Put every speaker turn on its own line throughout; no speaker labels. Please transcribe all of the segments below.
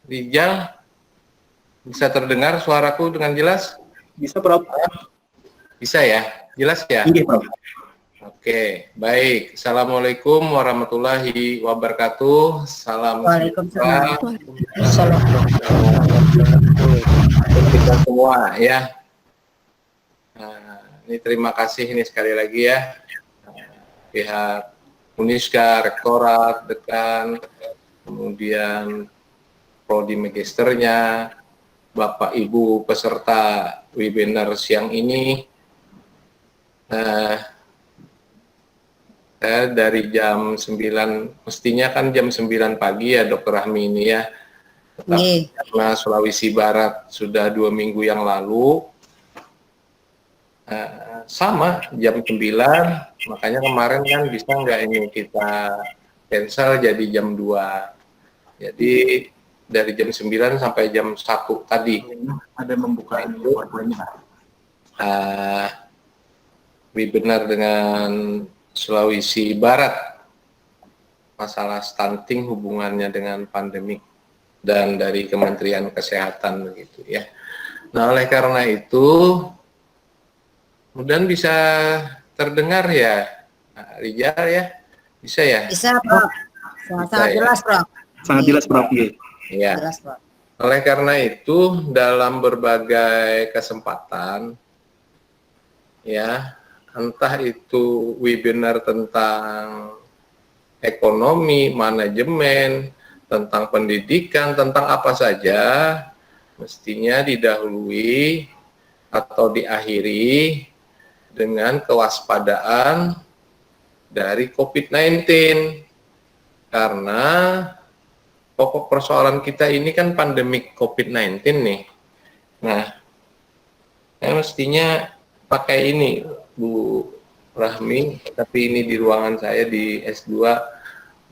Rijal, bisa terdengar suaraku dengan jelas?
Bisa, Prof.
Bisa ya? Jelas ya?
Iya, Prof.
Oke, baik. Assalamualaikum warahmatullahi wabarakatuh. Salam sejahtera untuk kita semua ya. Nah, ini terima kasih ini sekali lagi ya. Pihak Uniska, Rektorat, Dekan, kemudian Prodi Magisternya, Bapak Ibu peserta webinar siang ini. Saya dari jam 9, mestinya kan jam 9 pagi ya Dr. Rahmi ini ya. Tetapi karena Sulawesi Barat sudah 2 minggu yang lalu, sama jam 9, makanya kemarin kan bisa nggak ini kita cancel jadi jam 2. Jadi dari jam 9 sampai jam 1 tadi.
Ada membuka itu
webinar dengan Sulawesi Barat, masalah stunting hubungannya dengan pandemik dan dari Kementerian Kesehatan begitu ya. Nah, oleh karena itu, kemudian bisa terdengar ya, Rijal ya, bisa ya?
Bisa, Prof. Sangat jelas, Prof.
Sangat jelas, Prof.
Iya. Oleh karena itu, dalam berbagai kesempatan, ya, entah itu webinar tentang ekonomi, manajemen, tentang pendidikan, tentang apa saja, mestinya didahului atau diakhiri dengan kewaspadaan dari COVID-19. Karena pokok persoalan kita ini kan pandemik COVID-19 nih. Nah, mestinya pakai ini, Bu Rahmi, tapi ini di ruangan saya di S2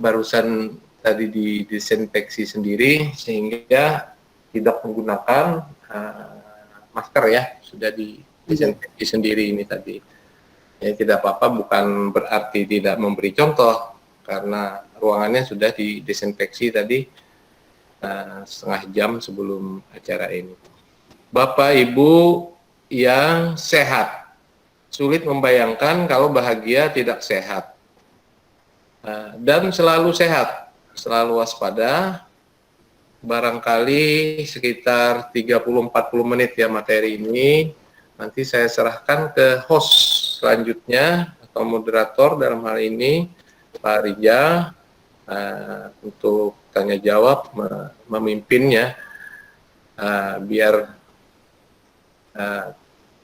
barusan tadi didesinfeksi sendiri sehingga tidak menggunakan masker ya, sudah didesinfeksi sendiri ini tadi. Ya tidak apa-apa, bukan berarti tidak memberi contoh karena ruangannya sudah didesinfeksi tadi setengah jam sebelum acara ini. Bapak Ibu yang sehat, sulit membayangkan kalau bahagia tidak sehat. Dan selalu sehat, selalu waspada. Barangkali sekitar 30-40 menit ya materi ini. Nanti saya serahkan ke host selanjutnya atau moderator dalam hal ini, Pak Rijal, untuk tanya jawab, memimpinnya, biar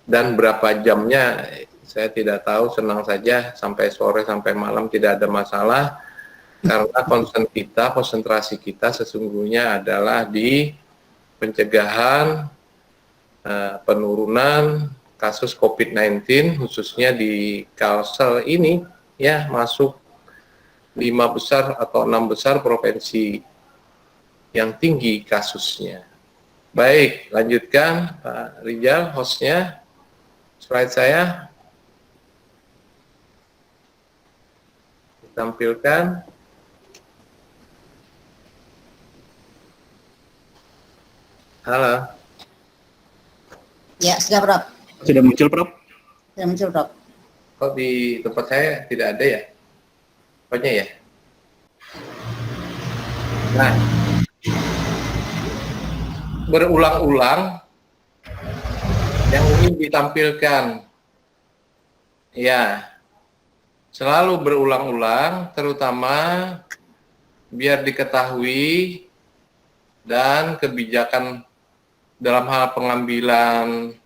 dan berapa jamnya saya tidak tahu, senang saja sampai sore sampai malam tidak ada masalah karena konsentrasi kita sesungguhnya adalah di pencegahan penurunan kasus COVID-19 khususnya di Kalsel ini ya, masuk 5 besar atau 6 besar provinsi yang tinggi kasusnya. Baik, lanjutkan Pak Rijal, hostnya. Slide saya ditampilkan. Halo.
Ya, sudah, Prof.
Sudah muncul, Prof?
Sudah muncul, Prof.
Kok di tempat saya tidak ada ya? Apanya ya? Nah, berulang-ulang yang ingin ditampilkan. Ya, selalu berulang-ulang, terutama biar diketahui dan kebijakan dalam hal pengambilan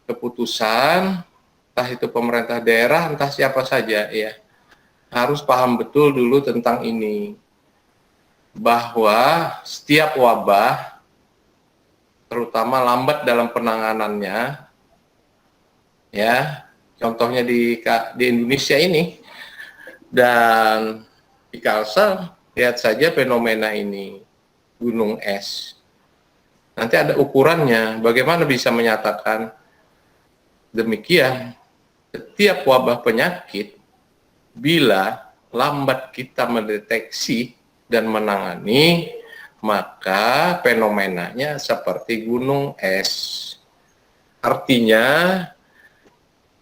keputusan, entah itu pemerintah daerah, entah siapa saja ya, harus paham betul dulu tentang ini, bahwa setiap wabah, terutama lambat dalam penanganannya, ya, contohnya di Indonesia ini, dan di Kalsel, lihat saja fenomena ini, gunung es. Nanti ada ukurannya, bagaimana bisa menyatakan demikian? Setiap wabah penyakit, bila lambat kita mendeteksi dan menangani, maka fenomenanya seperti gunung es. Artinya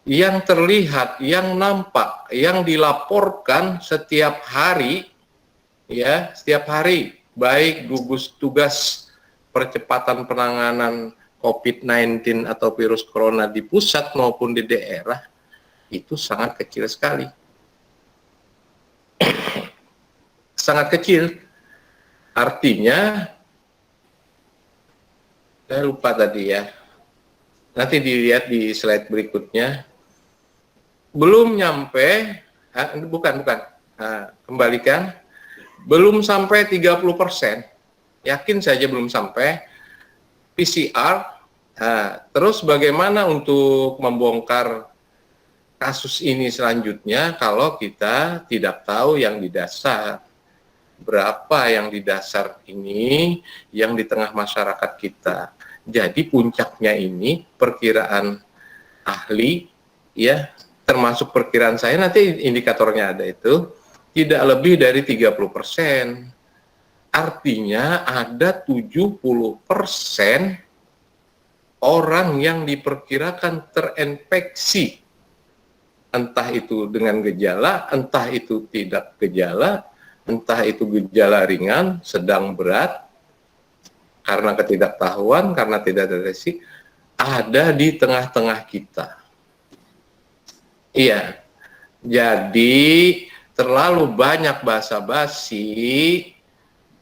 yang terlihat, yang nampak, yang dilaporkan setiap hari, ya, setiap hari, baik gugus tugas percepatan penanganan COVID-19 atau virus corona di pusat maupun di daerah, itu sangat kecil sekali. Sangat kecil. Artinya, saya lupa tadi ya, nanti dilihat di slide berikutnya, belum nyampe, bukan, kembalikan, belum sampai 30%, yakin saja belum sampai PCR. Terus bagaimana untuk membongkar kasus ini selanjutnya kalau kita tidak tahu yang di dasar? Berapa yang di dasar ini yang di tengah masyarakat kita? Jadi puncaknya ini perkiraan ahli, ya, termasuk perkiraan saya, nanti indikatornya ada itu, tidak lebih dari 30%. Artinya ada 70% orang yang diperkirakan terinfeksi. Entah itu dengan gejala, entah itu tidak gejala, entah itu gejala ringan, sedang, berat, karena ketidaktahuan, karena tidak deteksi, ada di tengah-tengah kita. Iya, jadi terlalu banyak basa-basi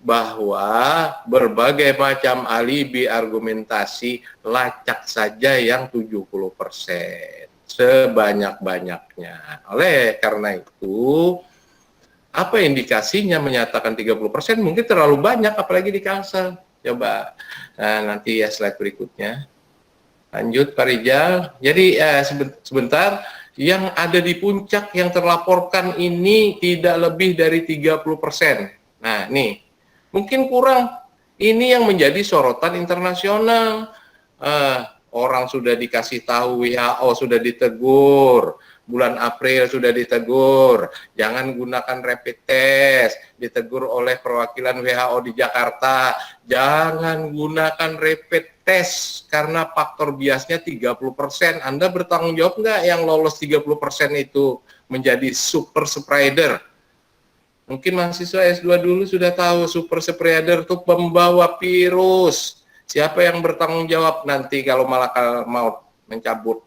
bahwa berbagai macam alibi argumentasi lacak saja yang 70%, sebanyak-banyaknya. Oleh karena itu, apa indikasinya menyatakan 30%? Mungkin terlalu banyak, apalagi di Kalsel. Coba nanti ya slide berikutnya. Lanjut Pak Rijal. Jadi sebentar, yang ada di puncak yang terlaporkan ini tidak lebih dari 30%. Nah, nih, mungkin kurang. Ini yang menjadi sorotan internasional. Orang sudah dikasih tahu, WHO sudah ditegur, bulan April sudah ditegur, jangan gunakan rapid test, ditegur oleh perwakilan WHO di Jakarta, jangan gunakan rapid test karena faktor biasnya 30%. Anda bertanggung jawab nggak yang lolos 30% itu menjadi super spreader? Mungkin mahasiswa S2 dulu sudah tahu super spreader itu pembawa virus. Siapa yang bertanggung jawab nanti kalau malaikat maut mencabut?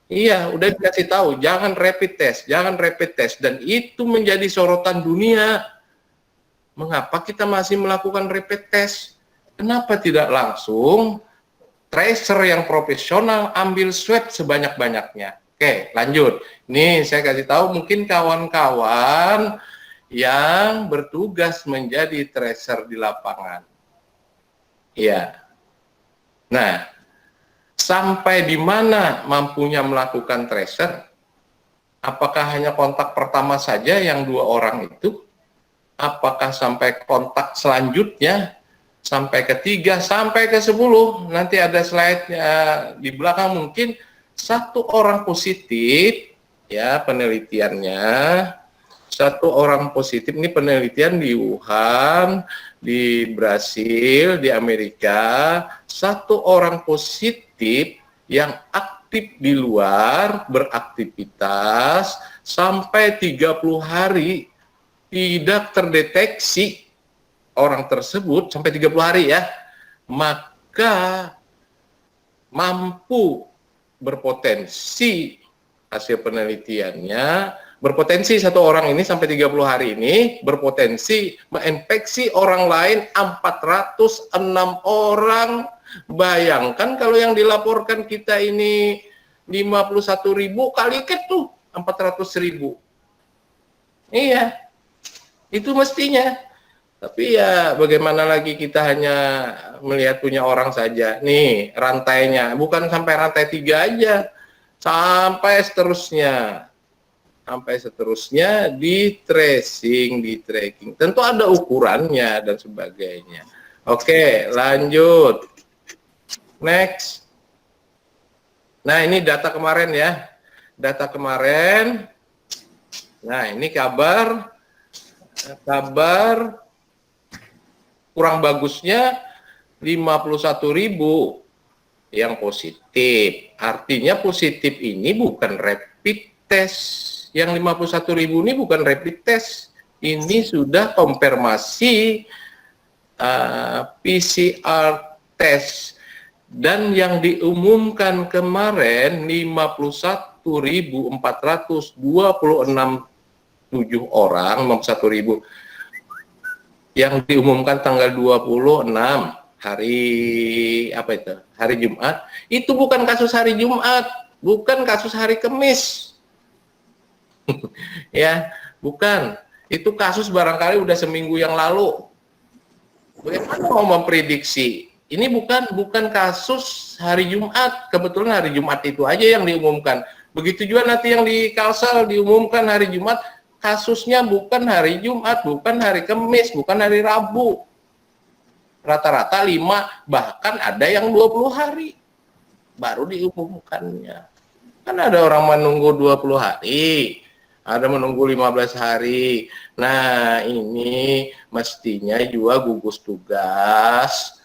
Iya, udah dikasih tahu, jangan rapid test, jangan rapid test. Dan itu menjadi sorotan dunia. Mengapa kita masih melakukan rapid test? Kenapa tidak langsung tracer yang profesional ambil swab sebanyak-banyaknya? Oke, lanjut. Nih, saya kasih tahu mungkin kawan-kawan yang bertugas menjadi tracer di lapangan. Iya. Nah, sampai di mana mampunya melakukan tracer? Apakah hanya kontak pertama saja yang 2 orang itu? Apakah sampai kontak selanjutnya? Sampai ke 3, sampai ke 10? Nanti ada slide-nya di belakang, mungkin 1 orang positif, ya penelitiannya, 1 orang positif, ini penelitian di Wuhan, di Brasil, di Amerika, 1 orang positif yang aktif di luar, beraktivitas, sampai 30 hari tidak terdeteksi orang tersebut, sampai 30 hari ya, maka mampu berpotensi, hasil penelitiannya, berpotensi 1 orang ini sampai 30 hari ini berpotensi menginfeksi orang lain 406 orang. Bayangkan kalau yang dilaporkan kita ini 51.000 kali ke tuh 400.000. Iya, itu mestinya. Tapi ya bagaimana lagi, kita hanya melihat punya orang saja. Nih rantainya, bukan sampai rantai 3 aja, sampai seterusnya. Sampai seterusnya di tracing, di tracking. Tentu ada ukurannya dan sebagainya. Oke, lanjut. Next. Nah, ini data kemarin ya. Data kemarin. Nah, ini kabar kurang bagusnya 51.000 yang positif. Artinya positif ini bukan rapid test. Yang 51.000 ini bukan rapid test. Ini sudah konfirmasi PCR test. Dan yang diumumkan kemarin 51.426 orang, 51.000 yang diumumkan tanggal 26 hari apa itu? Hari Jumat. Itu bukan kasus hari Jumat, bukan kasus hari Kamis. Ya, bukan. Itu kasus barangkali udah seminggu yang lalu. Bagaimana mau memprediksi? Ini bukan kasus hari Jumat. Kebetulan hari Jumat itu aja yang diumumkan. Begitu juga nanti yang di Kalsel diumumkan hari Jumat, kasusnya bukan hari Jumat, bukan hari Kamis, bukan hari Rabu. Rata-rata 5, bahkan ada yang 20 hari baru diumumkannya. Kan ada orang menunggu 20 hari, ada menunggu 15 hari. Nah, ini mestinya juga gugus tugas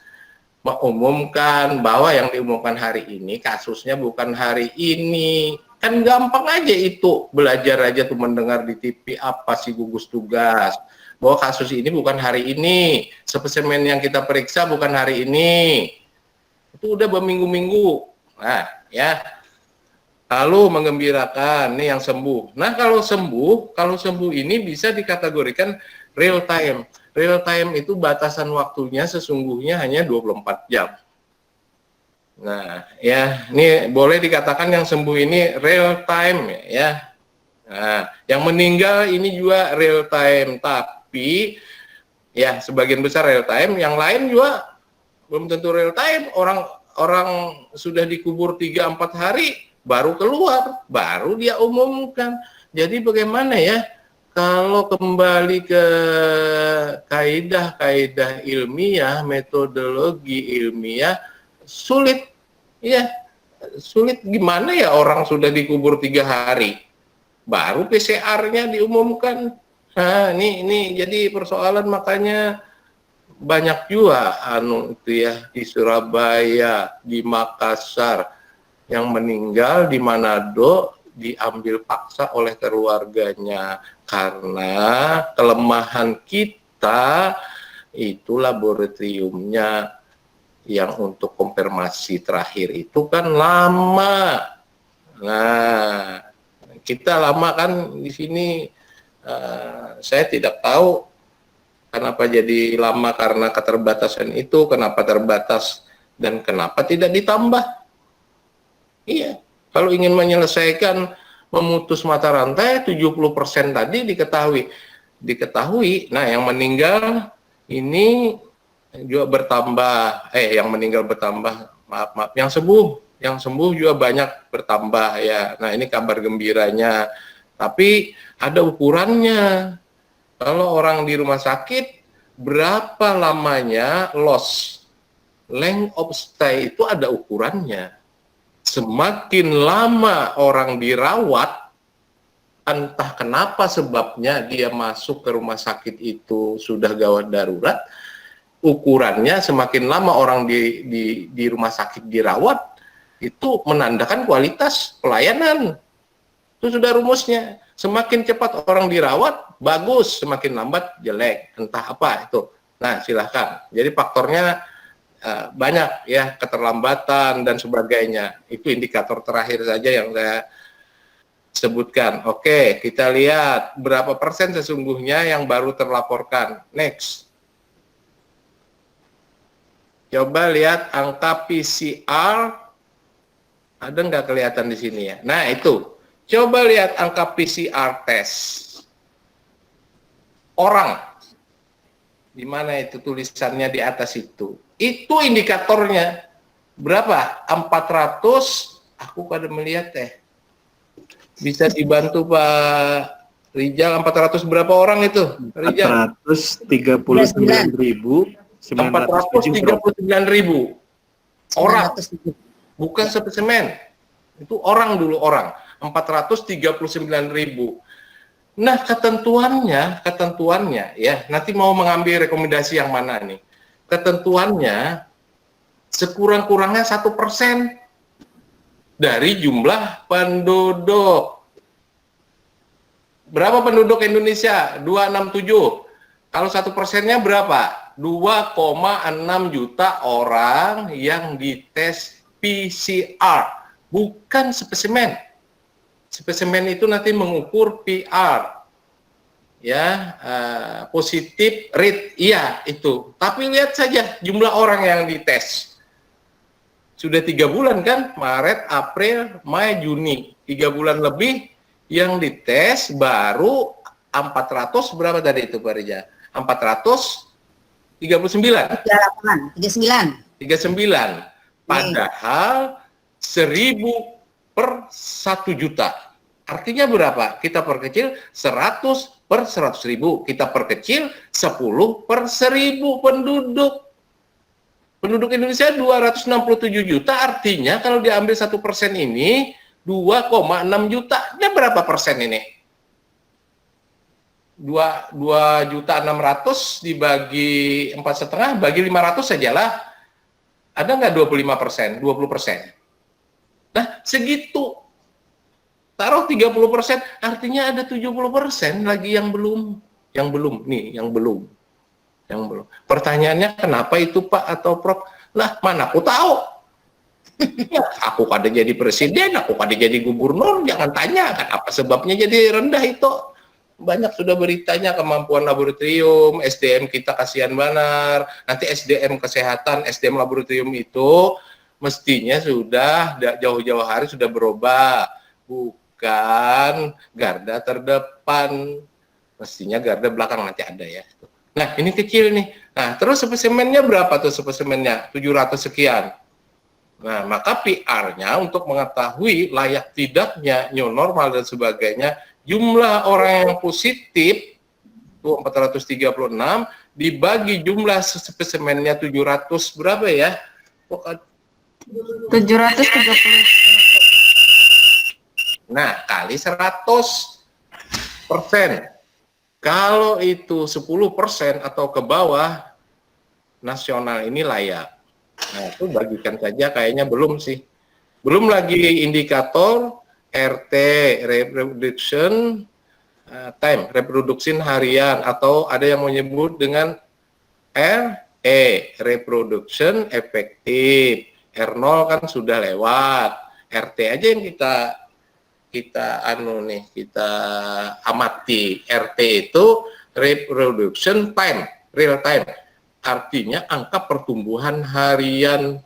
mengumumkan bahwa yang diumumkan hari ini kasusnya bukan hari ini. Kan gampang aja itu, belajar aja tuh mendengar di TV apa sih gugus tugas. Bahwa kasus ini bukan hari ini, spesimen yang kita periksa bukan hari ini. Itu udah berminggu-minggu. Nah, ya. Lalu menggembirakan, nih yang sembuh. Nah, kalau sembuh ini bisa dikategorikan real time. Real time itu batasan waktunya sesungguhnya hanya 24 jam. Nah, ya, ini boleh dikatakan yang sembuh ini real time ya. Nah, yang meninggal ini juga real time, tapi ya sebagian besar real time, yang lain juga belum tentu real time. Orang sudah dikubur 3-4 hari baru keluar, baru dia umumkan. Jadi bagaimana ya? Kalau kembali ke kaidah-kaidah ilmiah, metodologi ilmiah, sulit gimana ya orang sudah dikubur 3 hari, baru PCR-nya diumumkan. Nah, ini jadi persoalan, makanya banyak juga itu ya di Surabaya, di Makassar, yang meninggal di Manado diambil paksa oleh keluarganya karena kelemahan kita itu laboratoriumnya yang untuk konfirmasi terakhir itu kan lama. Nah, kita lama kan di sini, saya tidak tahu kenapa jadi lama karena keterbatasan itu, kenapa terbatas dan kenapa tidak ditambah. Iya. Kalau ingin menyelesaikan, memutus mata rantai, 70% tadi diketahui. Nah, yang meninggal ini juga bertambah. Yang meninggal bertambah, maaf, yang sembuh juga banyak bertambah ya. Nah, ini kabar gembiranya. Tapi ada ukurannya. Kalau orang di rumah sakit, berapa lamanya loss? Length of stay itu ada ukurannya. Semakin lama orang dirawat, entah kenapa sebabnya dia masuk ke rumah sakit itu sudah gawat darurat, ukurannya semakin lama orang di rumah sakit dirawat, itu menandakan kualitas pelayanan. Itu sudah rumusnya. Semakin cepat orang dirawat, bagus. Semakin lambat, jelek. Entah apa itu. Nah, silahkan. Jadi faktornya banyak ya, keterlambatan dan sebagainya. Itu indikator terakhir saja yang saya sebutkan. Oke, kita lihat berapa persen sesungguhnya yang baru terlaporkan. Next. Coba lihat angka PCR. Ada nggak kelihatan di sini ya? Nah, itu. Coba lihat angka PCR test. Orang. Di mana itu tulisannya di atas itu? Itu indikatornya berapa? 400. Aku pada melihat bisa dibantu Pak Rijal, 400 berapa orang itu? Rijal? 439.000 orang. Bukan spesimen. Itu orang dulu, orang. 439.000. Nah, ketentuannya ya, nanti mau mengambil rekomendasi yang mana nih? ketentuannya sekurang-kurangnya 1% dari jumlah penduduk. Berapa penduduk Indonesia? 267. Kalau 1%-nya berapa? 2,6 juta orang yang dites PCR, bukan spesimen. Spesimen itu nanti mengukur PR, ya, positif rate, iya itu. Tapi lihat saja jumlah orang yang dites. Sudah 3 bulan kan, Maret, April, Mei, Juni, 3 bulan lebih yang dites baru 400 berapa tadi itu Pak Rija? 439. 39. Padahal 1000 per 1 juta. Artinya berapa? Kita perkecil 100 per 100.000. Kita perkecil 10 per 1000 penduduk. Penduduk Indonesia 267 juta, artinya kalau diambil 1% ini 2,6 juta. Ini berapa persen ini? 2.600.000 dibagi 4,5 bagi 500 sajalah. Ada nggak 25%, 20%? Nah, segitu. Taruh 30%, artinya ada 70% lagi yang belum. Yang belum. Pertanyaannya kenapa itu Pak atau Prof? Lah, mana aku tahu. Ya, aku kada jadi presiden, aku kada jadi gubernur, jangan tanya kan apa sebabnya jadi rendah itu. Banyak sudah beritanya kemampuan laboratorium, SDM kita kasihan benar. Nanti SDM kesehatan, SDM laboratorium itu mestinya sudah jauh-jauh hari sudah berubah. Bukan garda terdepan. Mestinya garda belakang nanti ada ya. Nah, ini kecil nih. Nah, terus spesimennya berapa tuh spesimennya? 700 sekian. Nah, maka PR-nya untuk mengetahui layak tidaknya new normal dan sebagainya, jumlah orang yang positif itu 436 dibagi jumlah spesimennya 700 berapa ya?
730.
Nah, kali 100%. Kalau itu 10% atau ke bawah, nasional ini layak. Nah, itu bagikan saja, kayaknya belum sih. Belum lagi indikator RT, reproduction time, reproduksi harian, atau ada yang menyebut dengan RE, reproduction efektif. R0 kan sudah lewat. RT aja yang kita amati. RT itu reproduction time, real time. Artinya angka pertumbuhan harian.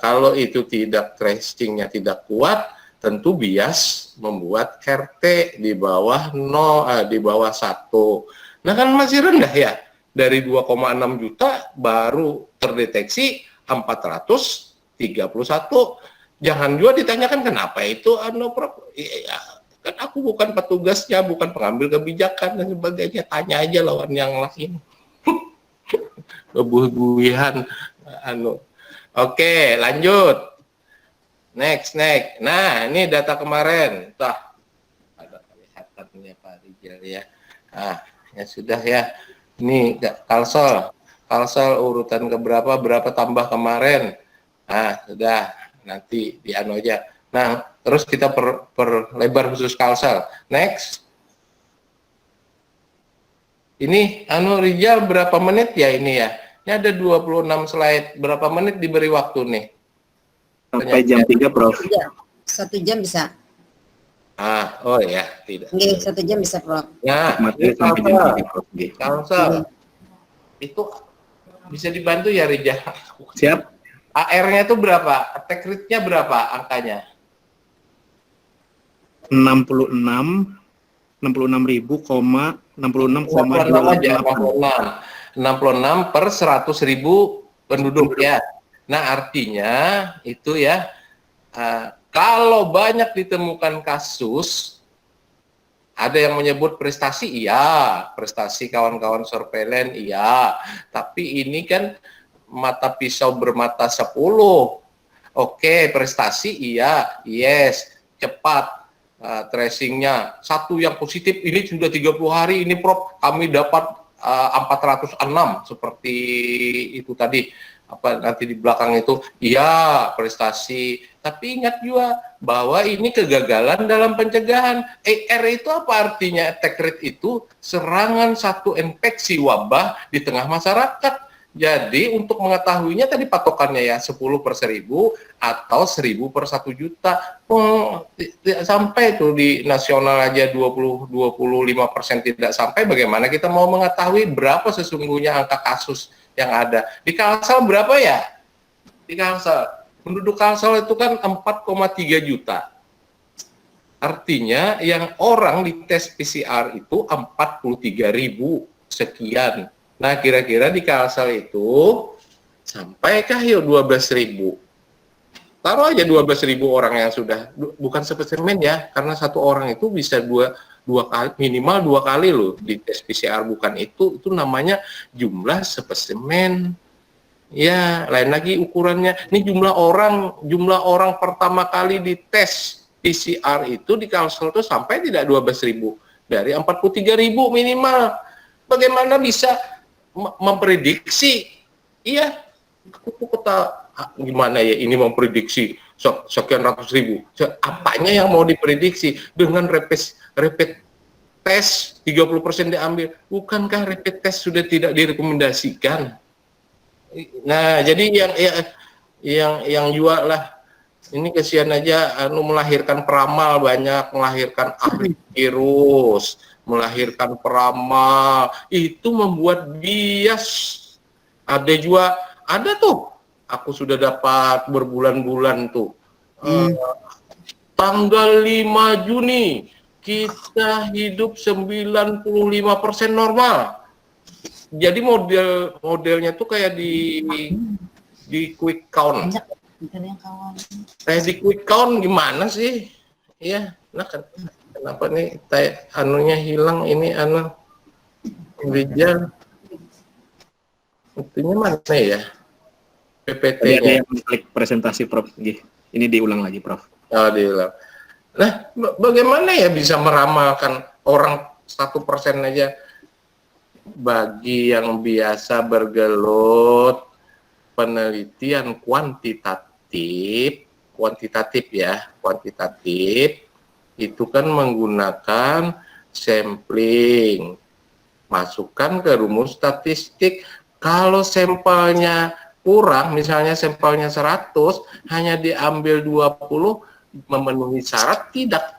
Kalau itu tidak tracingnya tidak kuat, tentu bias membuat RT di bawah 0, di bawah 1. Nah kan masih rendah ya. Dari 2,6 juta baru terdeteksi 431. Jangan juga ditanyakan kenapa itu Prof. Ya, kan aku bukan petugasnya, bukan pengambil kebijakan dan sebagainya. Tanya aja lawan yang lain. Kebuh-buhian Oke, lanjut. Next. Nah, ini data kemarin. Ada kelihatannya Pak Rijal ya. Ya sudah ya. Ini Kalsel urutan keberapa, berapa tambah kemarin. Sudah. Nanti di aja. Nah, terus kita perlebar khusus Kalsel. Next. Ini Rijal berapa menit ya ini ya? Ini ada 26 slide. Berapa menit diberi waktu nih?
Sampai jam 3, Prof.
1 jam bisa.
Oh ya, tidak.
Oke, 1 jam bisa, Prof.
Nah,
Materi sampai jam 3, Prof.
Kalsel. Itu bisa dibantu ya Rijal?
Siap.
AR-nya itu berapa? Attack rate-nya berapa angkanya?
66.000,
66 per 100.000 penduduk ya. Nah, artinya itu ya, kalau banyak ditemukan kasus, ada yang menyebut prestasi, iya, prestasi kawan-kawan surveillance, iya, tapi ini kan mata pisau bermata 10. Oke, prestasi iya, yes, cepat tracingnya. Satu yang positif ini sudah 30 hari ini Prof, kami dapat 406 seperti itu tadi, apa nanti di belakang itu, ya prestasi. Tapi ingat juga bahwa ini kegagalan dalam pencegahan. ER itu apa artinya? Attack rate itu serangan satu infeksi wabah di tengah masyarakat. Jadi untuk mengetahuinya tadi patokannya ya 10 per 1000 atau 1000 per 1 juta. Tidak sampai itu di nasional aja 20-25% tidak sampai. Bagaimana kita mau mengetahui berapa sesungguhnya angka kasus yang ada? Di Kalsel berapa ya? Di Kalsel, penduduk Kalsel itu kan 4,3 juta. Artinya yang orang di tes PCR itu 43.000 sekian. Nah, kira-kira di Kalsel itu sampaikah yuk 12.000? Taruh aja 12.000 orang yang sudah, bukan spesimen ya, karena satu orang itu bisa dua kali, minimal 2 kali loh di tes PCR, bukan itu namanya jumlah spesimen. Ya, lain lagi ukurannya. Ini jumlah orang pertama kali di tes PCR itu di Kalsel itu sampai tidak 12.000, dari 43.000 minimal. Bagaimana bisa memprediksi? Iya, aku kata gimana ya ini memprediksi sekian ratus ribu. Apanya yang mau diprediksi dengan rapid test 30% diambil? Bukankah rapid test sudah tidak direkomendasikan? Nah, jadi yang jual lah. Ini kesian aja melahirkan peramal banyak, melahirkan ahli virus, melahirkan peramal, itu membuat bias. Ada tuh, aku sudah dapat berbulan-bulan tuh. Tanggal 5 Juni kita hidup 95% normal. Jadi modelnya tuh kayak di quick count. Kayak di quick count gimana sih? Iya, nah kenapa nih anunya hilang ini Rijal? Itunya mana ya? PPT-nya.
Ada yang klik presentasi Prof. Ini diulang lagi Prof.
Oh, diulang. Nah, bagaimana ya bisa meramalkan orang 1% aja? Bagi yang biasa bergelut penelitian kuantitatif itu kan menggunakan sampling, masukkan ke rumus statistik. Kalau sampelnya kurang, misalnya sampelnya 100, hanya diambil 20, memenuhi syarat tidak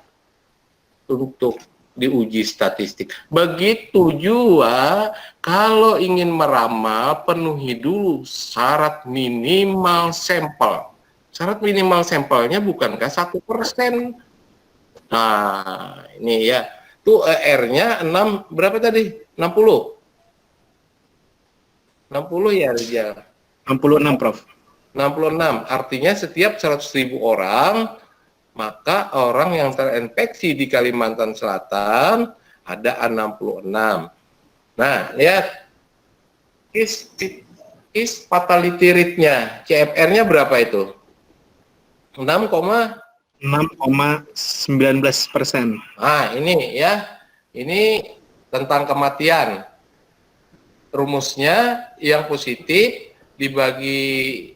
untuk diuji statistik. Begitu juga kalau ingin meramal, penuhi dulu syarat minimal sampel. Syarat minimal sampelnya bukankah 1%? Nah, ini ya. Tuh R-nya 6, berapa tadi? 60? 60 ya, Rizal?
66, Prof.
66, artinya setiap 100.000 orang, maka orang yang terinfeksi di Kalimantan Selatan ada 66. Nah, lihat. Is fatality rate-nya, CFR-nya berapa itu?
6,19%.
Nah, ini ya. Ini tentang kematian. Rumusnya yang positif dibagi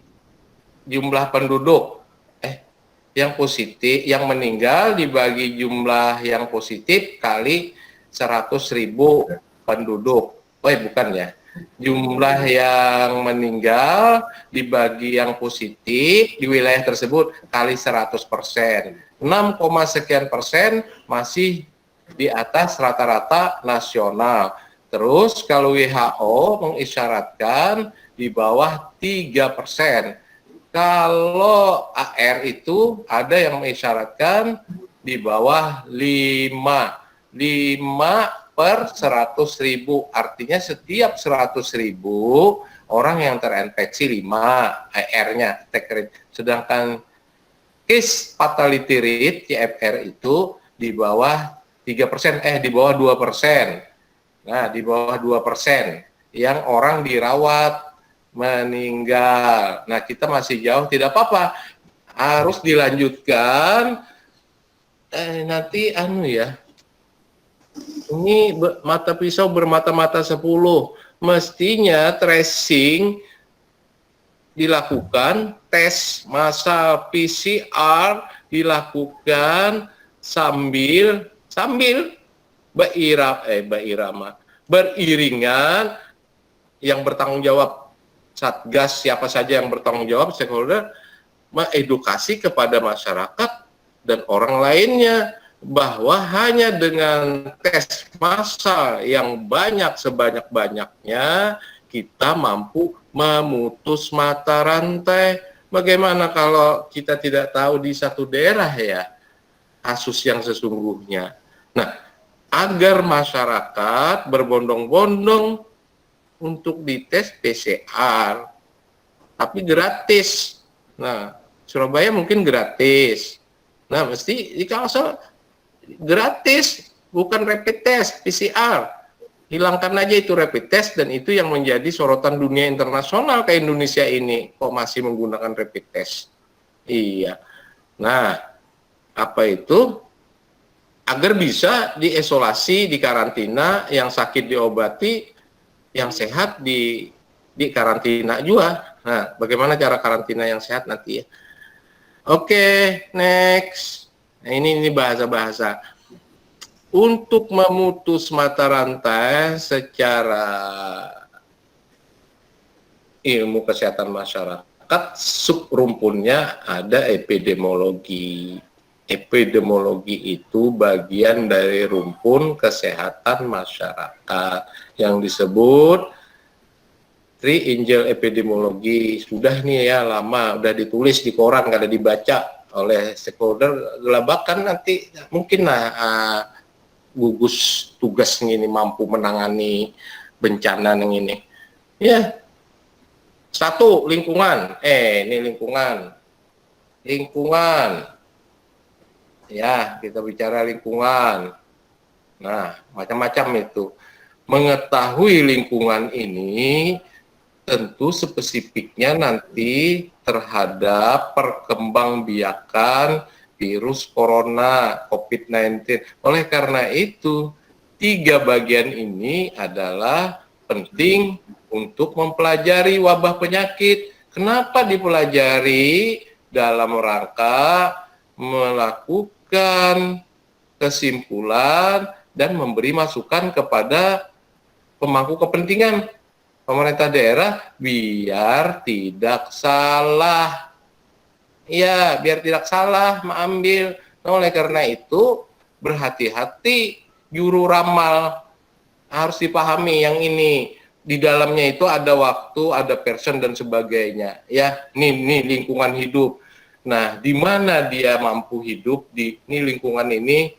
jumlah penduduk. Yang positif, yang meninggal dibagi jumlah yang positif kali 100.000 penduduk. Bukan ya. Jumlah yang meninggal dibagi yang positif di wilayah tersebut kali 100%. 6, sekian persen masih di atas rata-rata nasional. Terus kalau WHO mengisyaratkan di bawah 3%. Kalau AR itu ada yang mengisyaratkan di bawah 5 per 100.000. Artinya setiap 100.000 orang yang terinfeksi 5 AR-nya. Sedangkan case fatality rate CFR itu di bawah 3%, di bawah 2%. Nah, di bawah 2% yang orang dirawat meninggal. Nah, kita masih jauh, tidak apa-apa. Harus dilanjutkan nanti Ini mata pisau bermata-mata 10. Mestinya tracing dilakukan, tes massal PCR dilakukan sambil beriringan yang bertanggung jawab Satgas, siapa saja yang bertanggung jawab, stakeholder, mengedukasi kepada masyarakat dan orang lainnya bahwa hanya dengan tes massal yang banyak sebanyak-banyaknya kita mampu memutus mata rantai. Bagaimana kalau kita tidak tahu di satu daerah ya kasus yang sesungguhnya. Nah, agar masyarakat berbondong-bondong untuk dites PCR, tapi gratis. Nah, Surabaya mungkin gratis. Nah, mesti di Kalsel gratis, bukan rapid test PCR. Hilangkan aja itu rapid test, dan itu yang menjadi sorotan dunia internasional ke Indonesia ini. Kok masih menggunakan rapid test? Iya. Nah, apa itu? Agar bisa diisolasi, dikarantina, yang sakit diobati, yang sehat di karantina juga. Nah, bagaimana cara karantina yang sehat nanti ya? Oke, next. Nah, ini bahasa-bahasa. Untuk memutus mata rantai secara ilmu kesehatan masyarakat, subrumpunnya ada epidemiologi. Epidemiologi itu bagian dari rumpun kesehatan masyarakat yang disebut Three Angel Epidemiologi. Sudah nih ya, lama, udah ditulis di koran, kada dibaca oleh stakeholder. Gelabakan nanti mungkin gugus tugas ini mampu menangani bencana yang ini. Ya, satu, lingkungan. Ini lingkungan. Ya, kita bicara lingkungan. Nah, macam-macam itu. Mengetahui lingkungan ini tentu spesifiknya nanti terhadap perkembangbiakan virus corona COVID-19. Oleh karena itu, 3 bagian ini adalah penting untuk mempelajari wabah penyakit. Kenapa dipelajari? Dalam rangka melakukan kesimpulan dan memberi masukan kepada pemangku kepentingan pemerintah daerah biar tidak salah. Ya, biar tidak salah mengambil. Nah, oleh karena itu, berhati-hati juru ramal. Harus dipahami yang ini. Di dalamnya itu ada waktu, ada person, dan sebagainya. Ya, ini lingkungan hidup. Nah, di mana dia mampu hidup di lingkungan ini,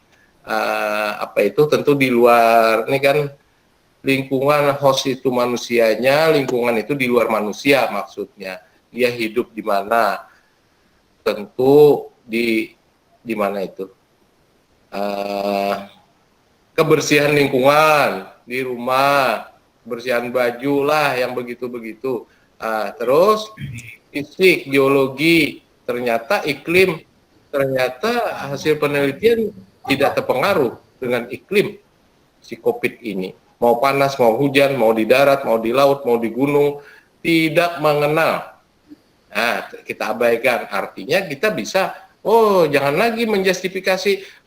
tentu di luar, ini kan lingkungan host itu manusianya, lingkungan itu di luar manusia maksudnya. Dia hidup di mana? Tentu di mana itu? Kebersihan lingkungan di rumah, kebersihan baju lah yang begitu-begitu. Terus fisik, geologi, ternyata iklim, ternyata hasil penelitian tidak terpengaruh dengan iklim si COVID ini. Mau panas, mau hujan, mau di darat, mau di laut, mau di gunung, tidak mengenal. Nah, kita abaikan. Artinya kita bisa, jangan lagi menjustifikasi,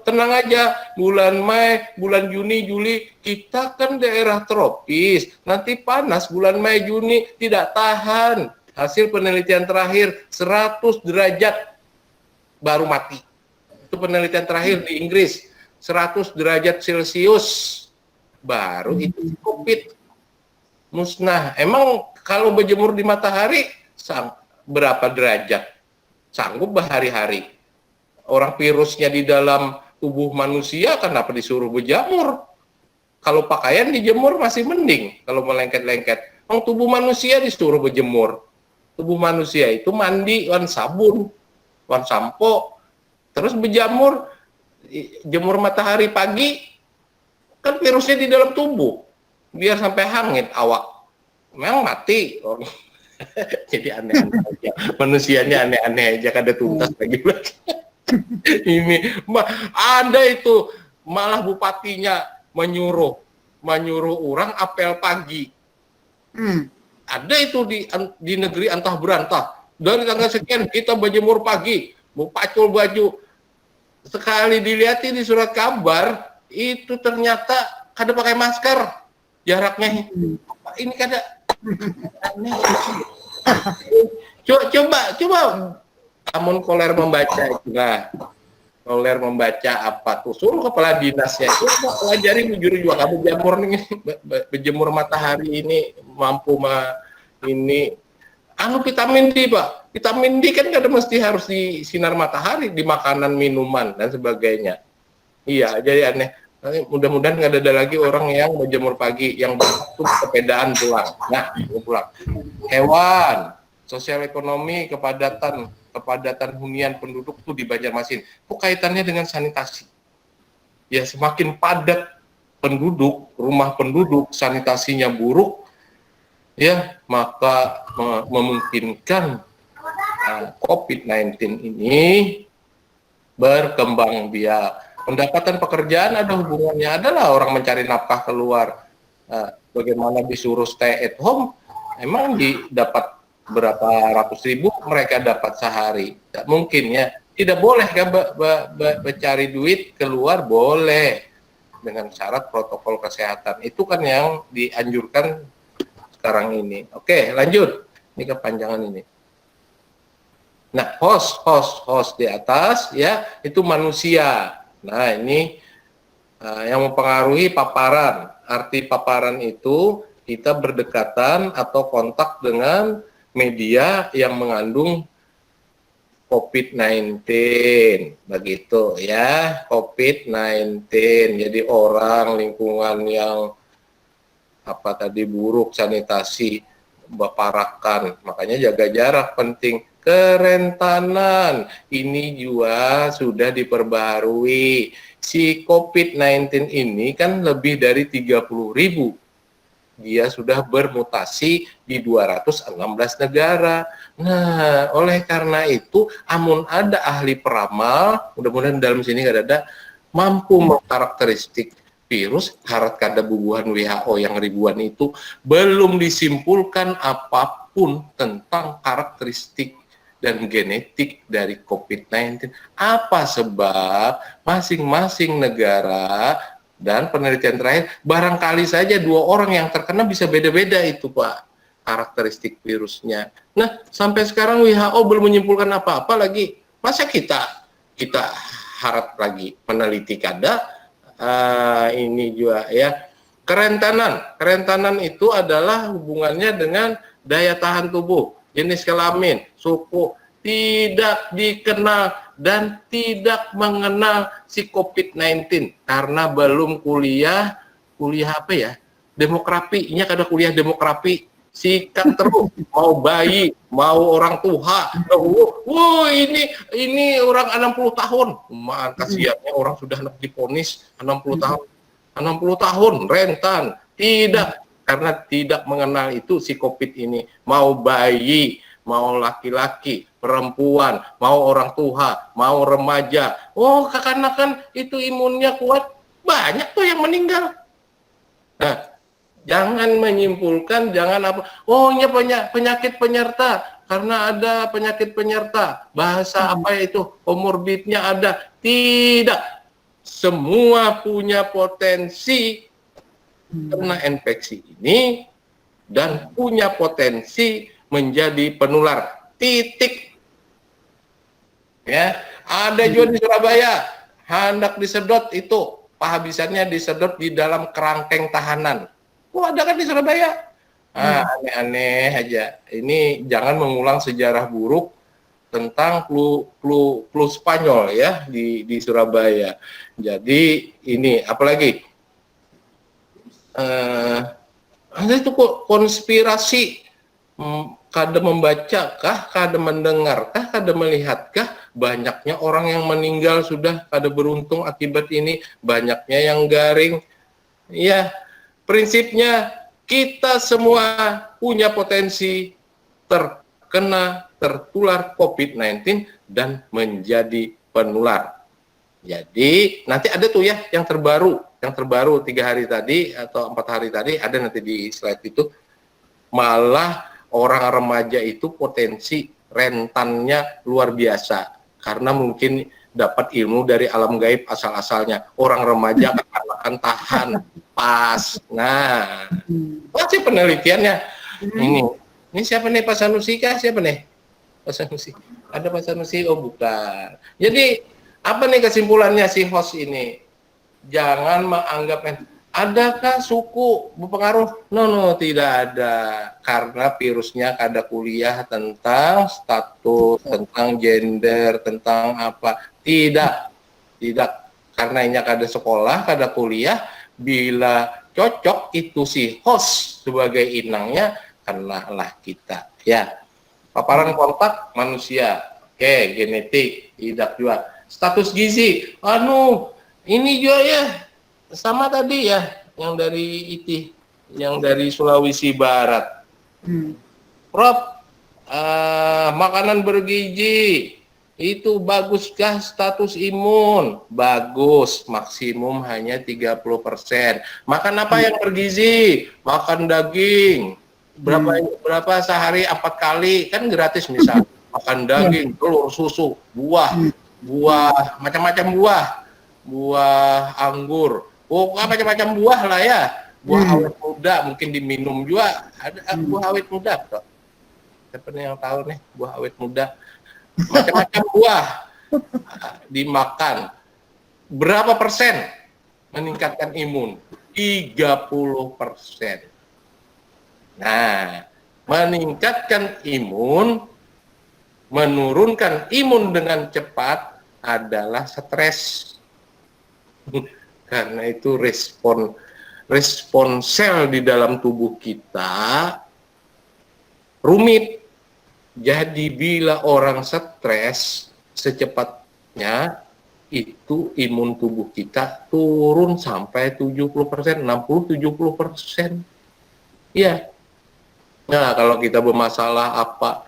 tenang aja, bulan Mei, bulan Juni, Juli, kita kan daerah tropis, nanti panas bulan Mei, Juni, tidak tahan. Hasil penelitian terakhir 100 derajat baru mati. Itu penelitian terakhir di Inggris, 100 derajat Celcius baru itu COVID musnah. Emang kalau berjemur di matahari berapa derajat? Sanggup berhari-hari. Orang virusnya di dalam tubuh manusia, kenapa disuruh berjemur? Kalau pakaian dijemur masih mending, kalau melengket-lengket. Tubuh manusia disuruh berjemur. Tubuh manusia itu mandi wan sabun, wan sampo, terus berjemur, jemur matahari pagi, kan virusnya di dalam tubuh, biar sampai hangit awak, memang mati. Jadi aneh-aneh aja, manusianya aneh-aneh aja, kada tuntas lagi. Ini ada itu malah bupatinya menyuruh orang apel pagi. Ada itu di negeri antah berantah. Dari tanggal sekian kita berjemur pagi, mau pacul baju. Sekali dilihatin di surat kabar, itu ternyata kada pakai masker. Jaraknya ini kada aneh. Coba amun koler membaca itu lah. Koler membaca apa tuh? Suruh kepala dinasnya itu pelajari jujur juga kamu jamur nih berjemur matahari ini mampu ini vitamin D, Pak. Vitamin D kan kada mesti harus di sinar matahari, di makanan, minuman dan sebagainya. Iya, jadi aneh. Mudah-mudahan nggak ada lagi orang yang berjemur pagi yang waktu sepedaan pulang. Nah, pulang. Hewan, sosial ekonomi, kepadatan hunian penduduk tuh di Banjarmasin. Itu kaitannya dengan sanitasi. Ya, semakin padat penduduk, rumah penduduk, sanitasinya buruk, ya, maka memungkinkan COVID-19 ini berkembang biak. Pendapatan pekerjaan ada hubungannya, adalah orang mencari nafkah keluar. Bagaimana disuruh stay at home, emang didapat berapa ratus ribu mereka dapat sehari? Tidak mungkin ya. Tidak boleh kan mencari duit keluar, boleh dengan syarat protokol kesehatan. Itu kan yang dianjurkan sekarang ini. Oke, lanjut. Ini kepanjangan ini. Nah, host di atas ya itu manusia. Nah, ini yang mempengaruhi paparan. Arti paparan itu kita berdekatan atau kontak dengan media yang mengandung COVID-19, begitu ya, COVID-19. Jadi orang, lingkungan yang buruk, sanitasi, baparakan, makanya jaga jarak penting. Kerentanan ini juga sudah diperbaharui. Si COVID-19 ini kan lebih dari 30.000. Dia sudah bermutasi di 216 negara. Nah, oleh karena itu, amun ada ahli peramal, mudah-mudahan dalam sini nggak ada, mampu mengkarakteristik virus, harap kada bubuhan WHO yang ribuan itu, belum disimpulkan apapun tentang karakteristik dan genetik dari COVID-19. Apa sebab masing-masing negara dan penelitian terakhir, barangkali saja 2 orang yang terkena bisa beda-beda itu, Pak, karakteristik virusnya. Nah, sampai sekarang WHO belum menyimpulkan apa-apa lagi. Masa kita harap lagi meneliti kada? Ini juga ya. Kerentanan itu adalah hubungannya dengan daya tahan tubuh, jenis kelamin, suku, tidak dikenal dan tidak mengenal si COVID-19 karena belum kuliah apa ya? Demografi, ini ada kuliah demografi, sikat terus, mau bayi, mau orang tua. Ini orang 60 tahun. Kasihannya orang sudah divonis 60 tahun. 60 tahun rentan. Tidak, karena tidak mengenal itu si COVID ini. Mau bayi, mau laki-laki, perempuan, mau orang tua, mau remaja. Karena kan itu imunnya kuat, banyak tuh yang meninggal. Nah, jangan menyimpulkan, jangan apa. Ini penyakit penyerta, karena ada penyakit penyerta. Bahasa apa itu? Komorbidnya ada. Tidak. Semua punya potensi kena infeksi ini dan punya potensi menjadi penular. Titik. Ya, ada juga di Surabaya, hendak disedot itu, penghabisannya disedot di dalam kerangkeng tahanan. Ada kan di Surabaya? Aneh-aneh aja. Ini jangan mengulang sejarah buruk tentang flu Spanyol ya di Surabaya. Jadi ini apalagi ada itu konspirasi. Kada membacakah, kada mendengarkah, kada melihatkah banyaknya orang yang meninggal sudah kada beruntung akibat ini, banyaknya yang garing. Ya, prinsipnya kita semua punya potensi tertular COVID-19 dan menjadi penular. Jadi nanti ada tuh ya yang terbaru 3 hari tadi atau 4 hari tadi ada nanti di slide itu, malah orang remaja itu potensi rentannya luar biasa karena mungkin dapat ilmu dari alam gaib asal-asalnya. Orang remaja akan tahan pas. Nah, masih penelitiannya. Ini siapa nih, Pak Sanusi kah? Siapa nih? Pak Sanusi. Ada Pak Sanusi? Oh, bukan. Jadi apa nih kesimpulannya si host ini? Jangan menganggap adakah suku berpengaruh? No, tidak ada. Karena virusnya kada kuliah tentang status, tentang gender, tentang apa. Tidak. Karena ini kada sekolah, kada kuliah, bila cocok itu si host sebagai inangnya, kenalah kita. Ya. Paparan kontak manusia. Oke, genetik, tidak juga. Status gizi, ini juga ya, sama tadi ya, yang dari yang dari Sulawesi Barat. Prof, makanan bergizi, itu baguskah status imun? Bagus, maksimum hanya 30%. Makan apa yang bergizi? Makan daging. Berapa sehari 4 kali, kan gratis misalnya. Makan daging, telur, susu, buah, macam-macam buah anggur, macam-macam buah lah ya, buah awet muda mungkin diminum juga, ada buah awet muda kok. Siapa nih yang tahu nih buah awet muda, macam-macam buah dimakan. Berapa persen meningkatkan imun? 30%. Nah, meningkatkan imun, menurunkan imun dengan cepat adalah stres. Karena itu respon sel di dalam tubuh kita rumit. Jadi bila orang stres, secepatnya itu imun tubuh kita turun sampai 70%, 60-70%. Ya. Nah, kalau kita bermasalah apa,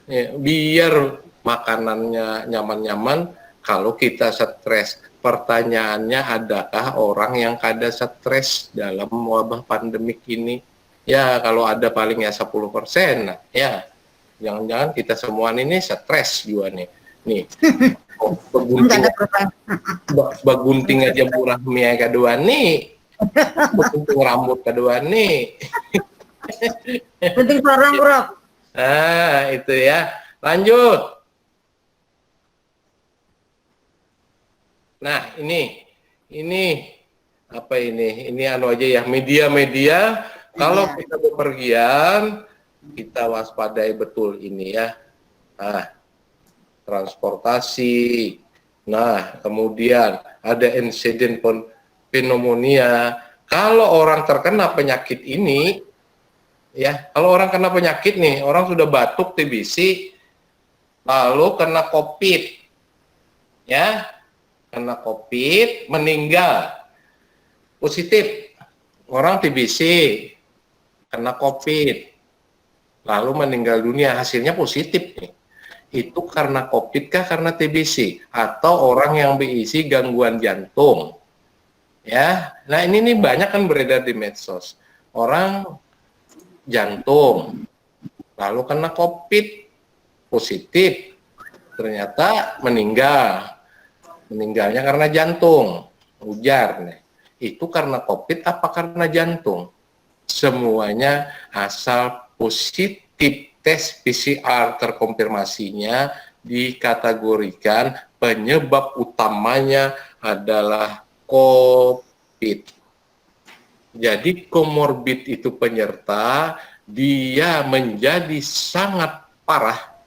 ya, biar makanannya nyaman-nyaman, kalau kita stres. Pertanyaannya, adakah orang yang kada stres dalam wabah pandemik ini? Ya, kalau ada paling ya 10%. Nah, ya, jangan-jangan kita semua ini stres juga nih. Nih, bagunting aja Bu Rahmi kedua nih. Bagunting rambut kedua nih.
Penting orang, Bro.
Nah, itu ya. Lanjut. Nah, ini apa ini? Ini anu aja ya, media-media. Kalau kita bepergian, kita waspadai betul ini ya. Nah, transportasi. Nah, kemudian ada insiden pneumonia. Kalau orang terkena penyakit ini, ya, kalau orang kena penyakit nih, orang sudah batuk, TBC, lalu kena COVID, ya, kena COVID, meninggal, positif, orang TBC, kena COVID, lalu meninggal dunia, hasilnya positif nih. Itu karena COVID kah karena TBC? Atau orang yang berisi gangguan jantung? Ya, nah ini nih banyak kan beredar di medsos. Orang jantung, lalu kena COVID, positif, ternyata meninggal. Meninggalnya karena jantung, ujar nih. Itu karena COVID apa karena jantung? Semuanya asal positif tes PCR terkonfirmasinya dikategorikan penyebab utamanya adalah COVID. Jadi komorbid itu penyerta, dia menjadi sangat parah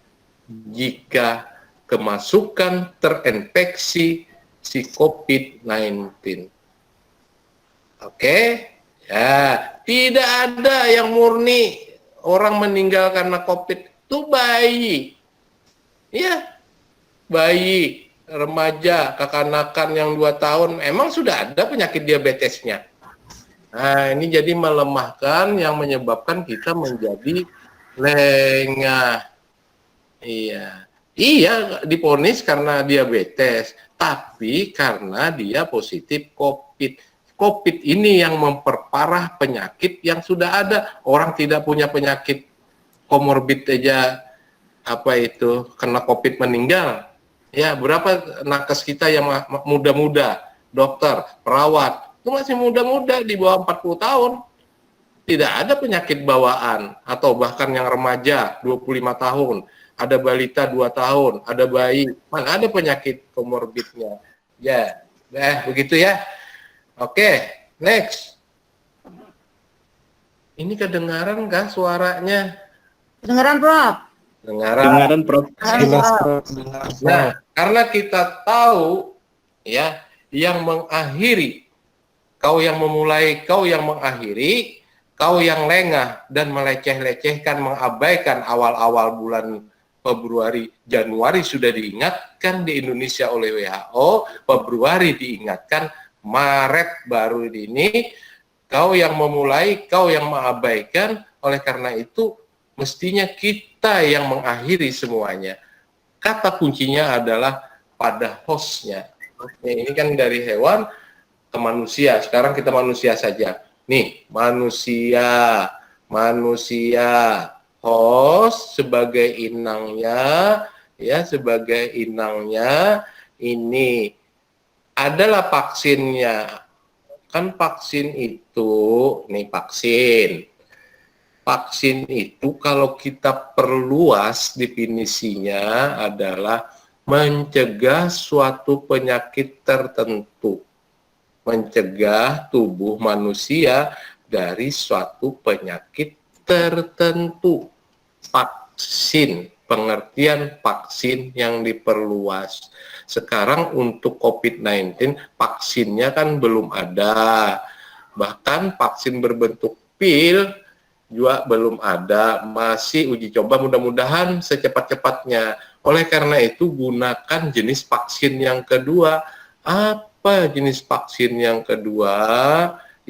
jika kemasukan terinfeksi si COVID-19. Oke? Ya, tidak ada yang murni orang meninggal karena COVID, itu bayi. Ya, bayi, remaja, kekanakan yang 2 tahun, emang sudah ada penyakit diabetesnya. Nah, ini jadi melemahkan yang menyebabkan kita menjadi lengah. Iya, diponis karena diabetes, tapi karena dia positif COVID. COVID ini yang memperparah penyakit yang sudah ada. Orang tidak punya penyakit komorbid aja kena COVID meninggal. Ya, berapa nakes kita yang muda-muda, dokter, perawat, itu masih muda-muda di bawah 40 tahun. Tidak ada penyakit bawaan atau bahkan yang remaja 25 tahun, ada balita 2 tahun, ada bayi, mana ada penyakit komorbidnya. Ya, begitu ya. Oke, next. Ini kedengaran nggak suaranya?
Kedengaran, Prof.
Dengaran, Prof.
Nah, karena kita tahu ya, yang mengakhiri, kau yang memulai, kau yang mengakhiri, kau yang lengah dan meleceh-lecehkan, mengabaikan awal-awal bulan Februari, Januari sudah diingatkan di Indonesia oleh WHO, Februari diingatkan, Maret baru ini, kau yang memulai, kau yang mengabaikan, oleh karena itu mestinya kita yang mengakhiri semuanya. Kata kuncinya adalah pada hostnya. Ini kan dari hewan ke manusia. Sekarang kita manusia saja. Nih, manusia, host sebagai inangnya, ya sebagai inangnya ini adalah vaksinnya. Kan vaksin itu, nih vaksin. Vaksin itu kalau kita perluas definisinya adalah mencegah suatu penyakit tertentu. Mencegah tubuh manusia dari suatu penyakit tertentu. Vaksin, pengertian vaksin yang diperluas. Sekarang untuk COVID-19 vaksinnya kan belum ada. Bahkan vaksin berbentuk pil juga belum ada, masih uji coba, mudah-mudahan secepat-cepatnya. Oleh karena itu gunakan jenis vaksin yang kedua. Apa jenis vaksin yang kedua?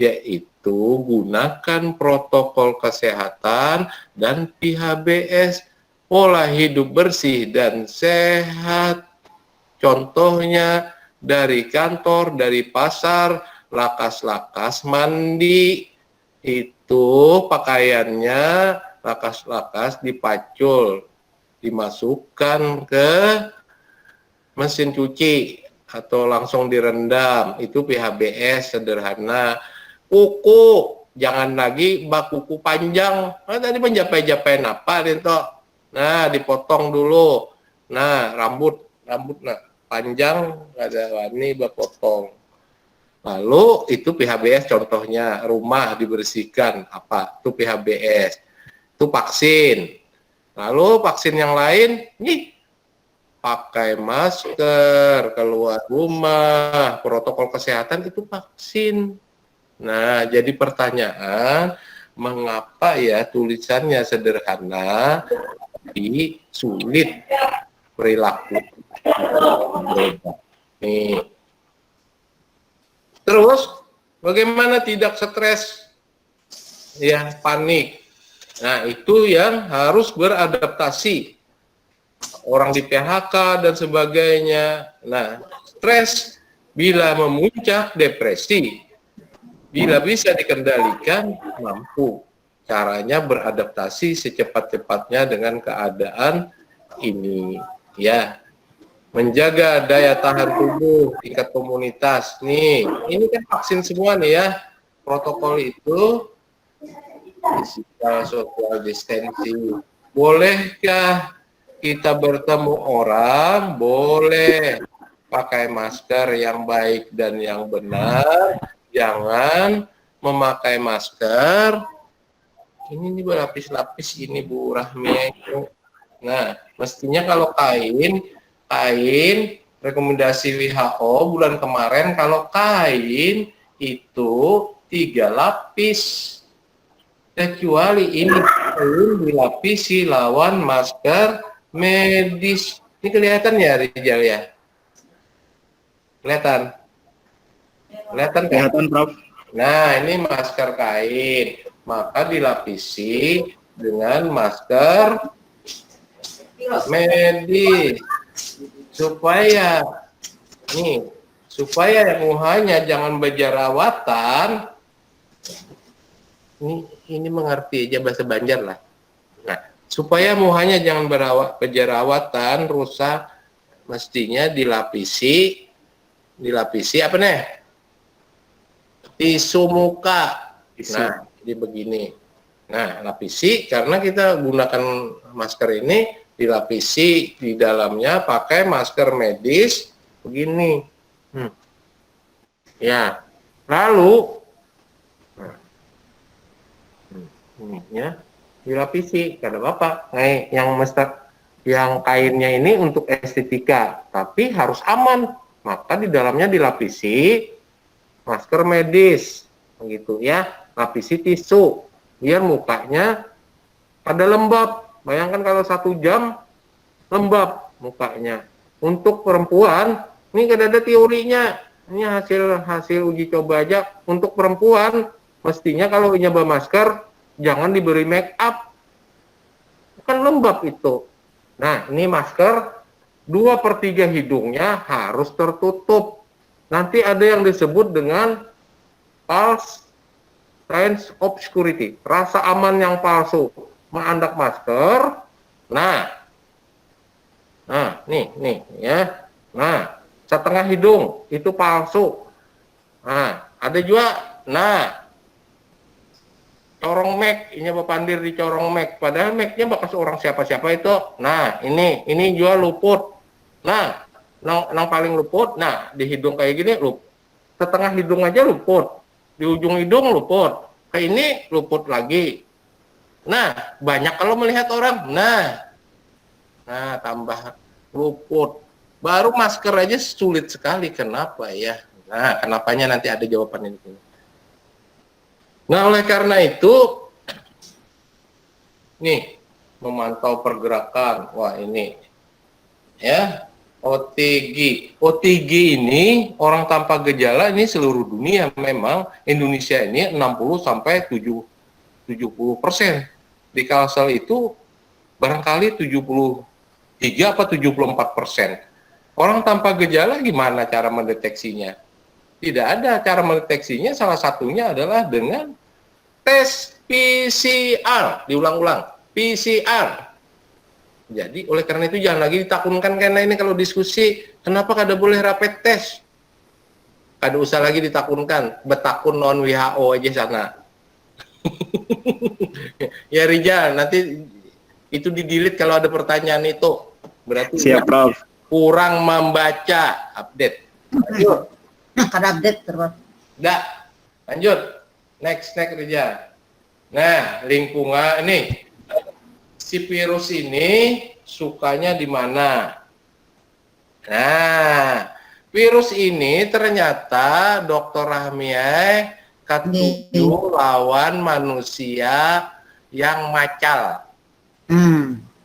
Yaitu gunakan protokol kesehatan dan PHBS, pola hidup bersih dan sehat. Contohnya dari kantor, dari pasar, lakas-lakas mandi, itu pakaiannya lakas-lakas dipacul, dimasukkan ke mesin cuci atau langsung direndam. Itu PHBS sederhana. Kuku, jangan lagi bak kuku panjang. Tadi menjapai-japai apa, Rinto? Nah, dipotong dulu. Nah, rambut panjang, ada wani bak potong. Lalu itu PHBS contohnya, rumah dibersihkan, itu PHBS. Itu vaksin. Lalu vaksin yang lain, nih, pakai masker, keluar rumah, protokol kesehatan itu vaksin. Nah, jadi pertanyaan, mengapa ya tulisannya sederhana, tapi sulit perilaku. Nih. Terus, bagaimana tidak stres? Ya, panik. Nah, itu yang harus beradaptasi. Orang di PHK dan sebagainya. Nah, stres bila memuncak depresi, bila bisa dikendalikan, mampu. Caranya beradaptasi secepat-cepatnya dengan keadaan ini. Ya, menjaga daya tahan tubuh, tingkat komunitas. Nih, ini kan vaksin semua nih ya. Protokol itu, physical social distancing. Bolehkah kita bertemu orang? Boleh. Pakai masker yang baik dan yang benar. Jangan memakai masker. Ini berlapis-lapis ini Bu Rahmi. Nah, mestinya kalau kain rekomendasi WHO bulan kemarin kalau kain itu 3 lapis, kecuali ini kain dilapisi lawan masker medis. Ini kelihatan ya Rizal ya? Kelihatan kan?
Kelihatan, Prof.
Nah, ini masker kain, maka dilapisi dengan masker medis supaya nih supaya muhanya jangan berjerawatan. Ini mengerti aja bahasa Banjar lah. Nah, supaya muhanya jangan berjerawatan, rusak, mestinya dilapisi apa nih? Tisu muka. Nah, jadi begini. Nah, lapisi karena kita gunakan masker ini dilapisi di dalamnya pakai masker medis begini. Ya. Lalu ya dilapisi karena Bapak. Nah, yang kainnya ini untuk estetika, tapi harus aman. Maka di dalamnya dilapisi masker medis begitu ya, lapisi tisu biar mukanya pada lembab. Bayangkan kalau 1 jam lembab mukanya. Untuk perempuan ini kan ada teorinya, ini hasil uji coba aja. Untuk perempuan mestinya kalau nyoba masker jangan diberi make up, kan lembab itu. Nah, ini masker 2/3 hidungnya harus tertutup. Nanti ada yang disebut dengan false sense obscurity, rasa aman yang palsu. Mengandak masker. Nah, nih ya. Nah, setengah hidung itu palsu. Nah, ada juga. Nah, corong Mac, ini Pandir di corong Mac, padahal Mac-nya bekas orang siapa-siapa itu. Nah, ini juga luput. Nah, yang paling luput, nah di hidung kayak gini setengah hidung aja luput, di ujung hidung luput, kayak ini luput lagi. Nah, banyak kalau melihat orang. Nah tambah luput. Baru masker aja sulit sekali. Kenapa ya? Nah, kenapanya nanti ada jawaban ini. Nah, oleh karena itu, nih, memantau pergerakan. Wah, ini, ya, OTG ini, orang tanpa gejala ini seluruh dunia memang. Indonesia ini 60-70%. Di Kalsel itu, barangkali 73 atau 74%. Orang tanpa gejala gimana cara mendeteksinya? Tidak ada cara mendeteksinya, salah satunya adalah dengan tes PCR, diulang-ulang, PCR. Jadi oleh karena itu jangan lagi ditakunkan, karena ini kalau diskusi, kenapa kada boleh rapid test? Kada usah lagi ditakunkan, betakun non WHO aja sana. Ya Rijal, nanti itu di-delete kalau ada pertanyaan itu. Berarti
siap, Prof.
Kurang membaca update. Lanjut.
Kada update terus.
Enggak. Lanjut. Next Rijal. Nah, lingkungan ini si virus ini sukanya di mana? Nah, virus ini ternyata Dr. Rahmiah ketujuh lawan manusia yang macal.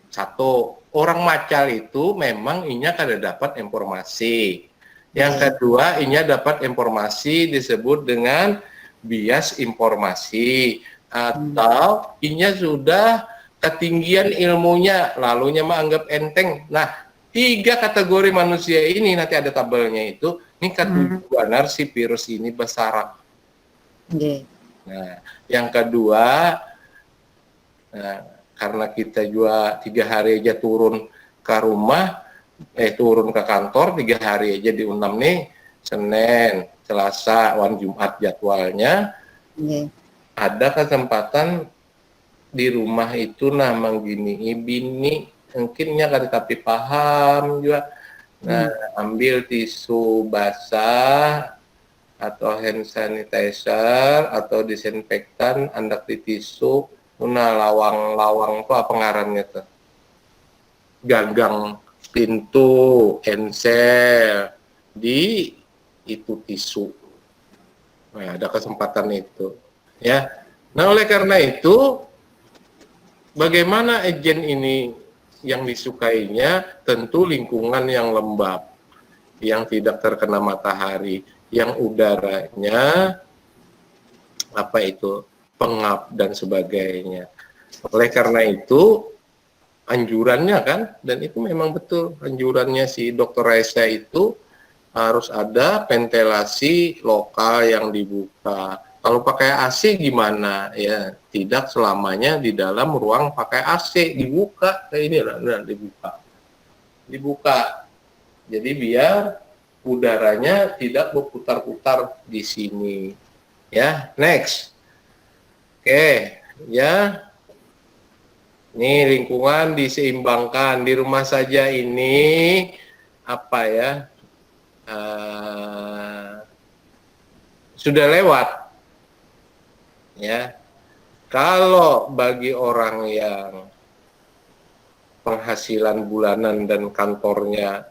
Satu, orang macal itu memang inya kada dapat informasi. Yang kedua, inya dapat informasi disebut dengan bias informasi, atau inya sudah ketinggian ilmunya, lalunya menganggap enteng. Nah, 3 kategori manusia ini nanti ada tabelnya itu. Ini ketujuan si virus ini bersarang. Nah, yang kedua, karena kita juga 3 hari aja turun ke rumah, turun ke kantor 3 hari aja diundang nih, Senin, Selasa, Jumat jadwalnya. Ada kesempatan di rumah itu namang gini, bini mungkinnya kada tapi paham juga. Nah, ambil tisu basah atau hand sanitizer atau disinfektan, andak di tisu, lawang-lawang itu apa ngarannya tuh? Gagang pintu, ensel di itu tisu. Nah, ada kesempatan itu, ya. Nah, oleh karena itu, bagaimana agen ini yang disukainya? Tentu lingkungan yang lembab, yang tidak terkena matahari, yang udaranya pengap dan sebagainya. Oleh karena itu, anjurannya kan, dan itu memang betul anjurannya si Dr. Raisa itu harus ada ventilasi lokal yang dibuka. Kalau pakai AC gimana? Ya, tidak selamanya di dalam ruang pakai AC, dibuka. Kayak ini, nah, dibuka. Jadi biar udaranya tidak berputar-putar di sini. Ya, next. Oke, ya. Ini lingkungan diseimbangkan. Di rumah saja ini apa ya? Sudah lewat. Ya. Kalau bagi orang yang penghasilan bulanan dan kantornya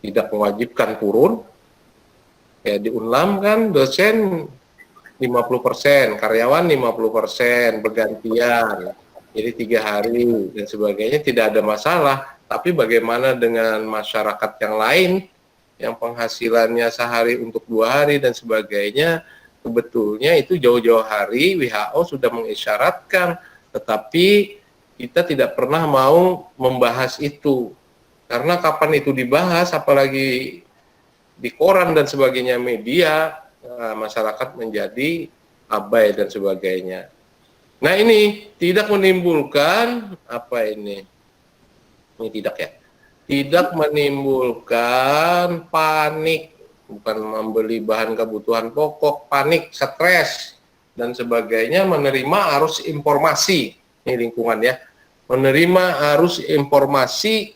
tidak mewajibkan turun, ya di Unlam kan dosen 50%, karyawan 50%, bergantian, jadi 3 hari dan sebagainya, tidak ada masalah. Tapi bagaimana dengan masyarakat yang lain yang penghasilannya sehari untuk 2 hari dan sebagainya? Sebetulnya itu jauh-jauh hari WHO sudah mengisyaratkan, tetapi kita tidak pernah mau membahas itu. Karena kapan itu dibahas, apalagi di koran dan sebagainya, media, masyarakat menjadi abai dan sebagainya. Nah, ini tidak menimbulkan apa ini? Ini tidak ya. Tidak menimbulkan panik, bukan membeli bahan kebutuhan pokok, panik, stres dan sebagainya, menerima arus informasi. Ini lingkungan ya. Menerima arus informasi,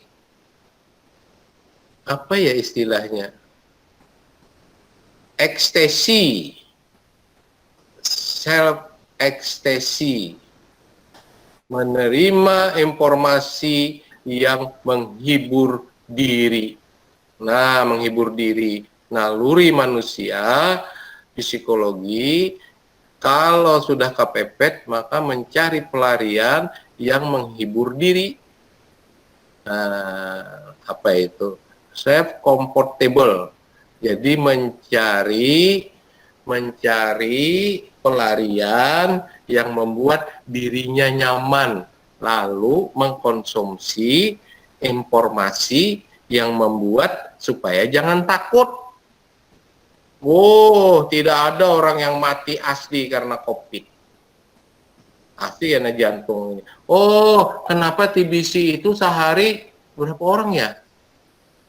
apa ya istilahnya? Ekstasi, self-ekstasi, menerima informasi yang menghibur diri. Nah, menghibur diri, naluri manusia, psikologi, kalau sudah kepepet, maka mencari pelarian yang menghibur diri. Nah, apa itu? Self-comfortable. Jadi mencari pelarian yang membuat dirinya nyaman, lalu mengkonsumsi informasi yang membuat supaya jangan takut. Tidak ada orang yang mati asli karena COVID. Asli karena jantung. Kenapa TBC itu sehari berapa orang ya?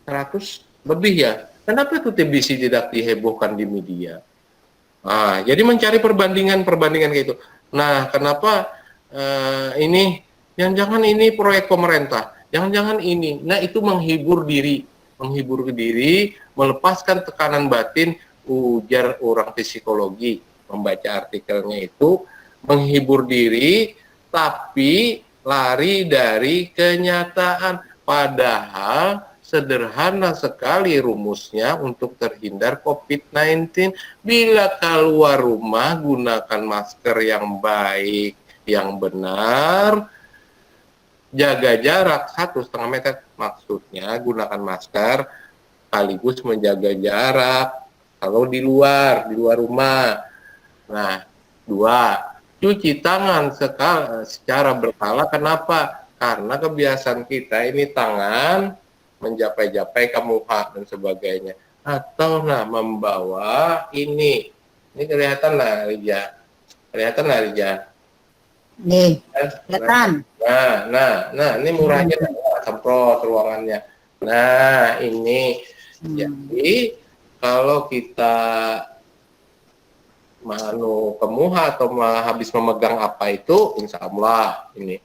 100 lebih ya? Kenapa itu TBC tidak dihebohkan di media? Nah, jadi mencari perbandingan kayak itu. Nah, kenapa ini, jangan ini proyek pemerintah, jangan ini. Nah, itu menghibur diri, melepaskan tekanan batin, ujar orang psikologi, membaca artikelnya itu, menghibur diri, tapi lari dari kenyataan. Padahal sederhana sekali rumusnya untuk terhindar COVID-19. Bila keluar rumah, gunakan masker yang baik, yang benar, jaga jarak 1,5 meter. Maksudnya gunakan masker sekaligus menjaga jarak kalau di luar rumah. Nah, 2, cuci tangan secara berkala. Kenapa? Karena kebiasaan kita ini tangan menjapai-japai ke muka dan sebagainya, atau membawa ini kelihatan lah Rija,
Nih, kelihatan.
Nah, ini murahnya semprot ruangannya. Nah, ini jadi kalau kita ke muka atau habis memegang apa itu, insya Allah ini.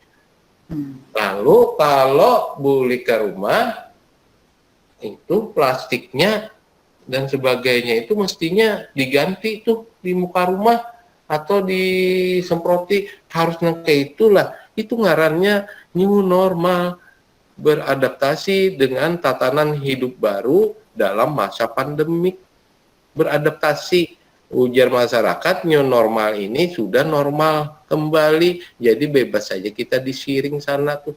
Lalu kalau beli ke rumah, itu plastiknya dan sebagainya itu mestinya diganti tuh di muka rumah atau disemproti, harusnya kayak itulah. Itu ngarannya new normal, beradaptasi dengan tatanan hidup baru dalam masa pandemik. Beradaptasi, ujar masyarakat, new normal ini sudah normal kembali, jadi bebas saja kita disiring sana tuh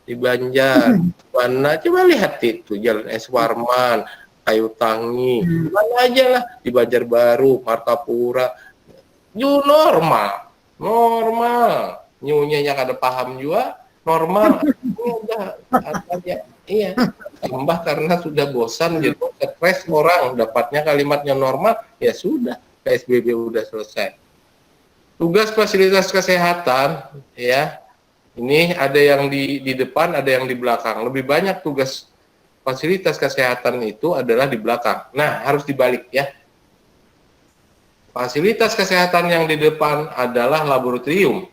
di Banjar, mana coba lihat itu Jalan Es Warman, Kayu Tangi, mana aja lah di Banjarbaru, Martapura, new normal, newnya yang ada paham juga normal, udah aja, iya. tambah karena sudah bosan jadi stres orang, dapatnya kalimatnya normal, ya sudah PSBB udah selesai. Tugas fasilitas kesehatan, ya, ini ada yang di depan, ada yang di belakang. Lebih banyak tugas fasilitas kesehatan itu adalah di belakang. Nah, harus dibalik ya. Fasilitas kesehatan yang di depan adalah laboratorium,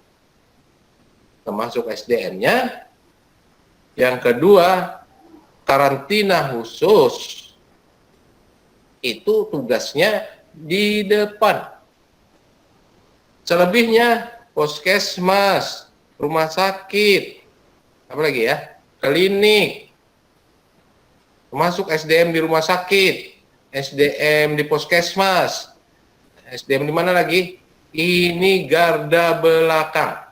termasuk SDM-nya. Yang kedua, karantina khusus. Itu tugasnya di depan. Selebihnya, puskesmas, rumah sakit, apa lagi ya, klinik, termasuk SDM di rumah sakit, SDM di puskesmas, SDM di mana lagi? Ini garda belakang.